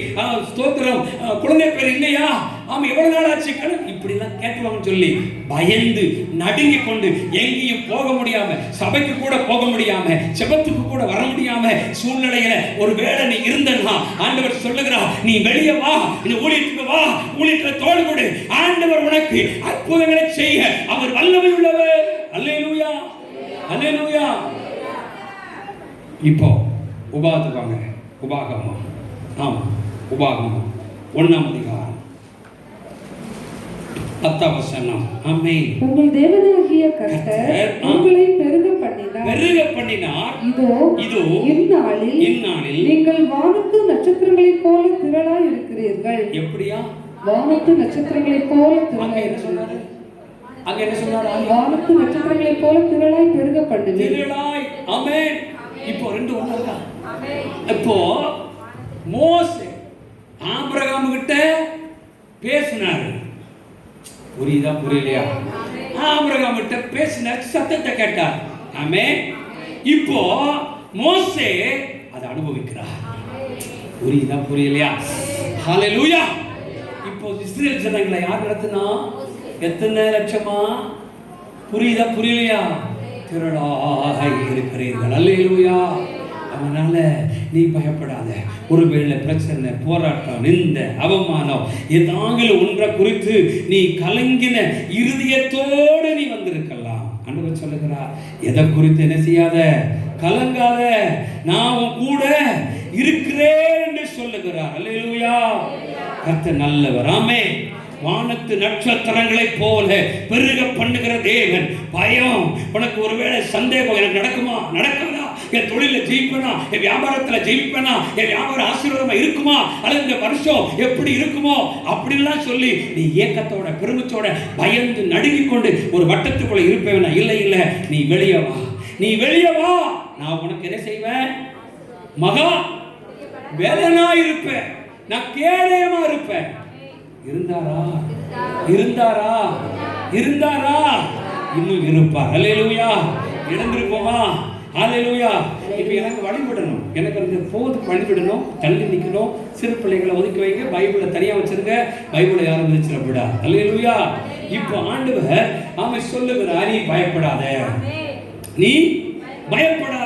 ஸ்தோத்திரம் குழந்தை பேர் இல்லையா, ஆமா எவ்வளவு நாள் ஆச்சு, இப்படிலாம் கேட்டுருவாங்கன்னு சொல்லி பயந்து நடுங்கி கொண்டு எங்கேயும் போக முடியாம, சபைக்கு கூட போக முடியாம, செபத்துக்கு கூட வர முடியாம சூழ்நிலையில ஒரு வேளை நீ இருந்தன்னா ஆண்டவர் சொல்லுகிறார், நீ வெளியே வா, இந்த ஊழியத்துக்கு வா, ஊழியத்துல தோடு கொடு, ஆண்டவர் உனக்கு அற்புதங்களை செய்ய அவர் வல்லமை உள்ளவர். அல்லேலூயா, அல்லேலூயா. இப்போ உபாகமம், உபாகமம், ஆமா, உபாகமம் 1ஆம் அதிகாரம் 10ஆம் வசனம். ஆமென். உங்கள் தேவனாகிய கர்த்தர் உங்களை பெருக பண்ணினார். இதோ இந்நாளில் நீங்கள் வானத்து நட்சத்திரங்களைப் போல திரளாய் இருக்கிறீர்கள். எப்படியா? வானத்து நட்சத்திரங்களைப் போல திரளாய். என்ன சொன்னாரு? அங்க என்ன சொன்னாரு? வானத்து நட்சத்திரங்களைப் போல திரளாய் பெருக பண்ணுவீர். திரளாய். ஆமென். இப்போ ரெண்டு ஒண்ணா? ஆமென். இப்போ மோசே ஆபிரகாம் கிட்ட பேசினாரு, புரியுதா புரியலையா? ஆபிரகாம் கிட்ட பேசின சத்தத்தை கேட்டார். ஆமென். இப்போ மோசே அதை அனுபவிக்கிறார். புரியுதா புரியலையா? ஹல்லேலூயா. இப்போ இஸ்ரேல் ஜனங்களை யார் நடத்தினா? எத்தனை லட்சமா? புரியுதா புரியலையா? திரளாக இருக்கிறீர்கள். அல்லேலூயா. அதனால நீ பயப்படாத. ஒருவேளை பிரச்சனை, போராட்டம், நிந்த, அவமானம் ஏதாவது ஒன்றை குறித்து நீ கலங்கின இருதயத்தோடு நீ வந்திருக்கலாம். ஆண்டவர் சொல்லுகிறார், எதை குறித்து என்ன செய்யாத, கலங்காத, நான் உன் கூட இருக்கிறேன் என்று சொல்லுகிறார். அல்லேலூயா. கர்த்தர் நல்லவர். ஆமென். வானத்து நட்சத்திரங்களைப் போல பெருக பண்ணுகிற தேவன். பயம் உனக்கு, ஒருவேளை சந்தேகம், எனக்கு நடக்குமா நடக்காதா, என் தொழில ஜெயிப்பேனா, என் வியாபாரத்துல ஜெயிப்பேனா, என் வியாபாரம் ஆசீர்வாதமா இருக்குமா, அல்லது இந்த வருஷம் எப்படி இருக்குமோ அப்படிலாம் சொல்லி நீ ஏக்கத்தோட பெருமிச்சோட பயந்து நடுங்கிக் கொண்டு ஒரு வட்டத்துக்குள்ள இருப்பேனா? இல்லை இல்லை, நீ வெளியே வா, நீ வெளியே வா. நான் உனக்கு என்ன செய்வேன்? மகா வேதனா இருப்பேன், நான் கேடயமா இருப்பேன். இருந்தாரா? இருந்தாரா? இருந்தாரா? இன்னும் இருப்பார். அல்லேலூயா. இழந்திருப்போமா? அல்லேலூயா. இப்போ எனக்கு வழிபடணும், எனக்கு அந்த போதுக்கு வழிபடணும், தள்ளி நிற்கணும், சிறு பிள்ளைகளை ஒதுக்கி வைங்க, பைபிளை தனியாக வச்சிருங்க, பைபிளை யாரும் விதிச்சிடக்கூடா. அல்லேலூயா. இப்போ ஆண்டவர் அவன் சொல்லுகிறார், நீ பயப்படாத, நீ பயப்படாத.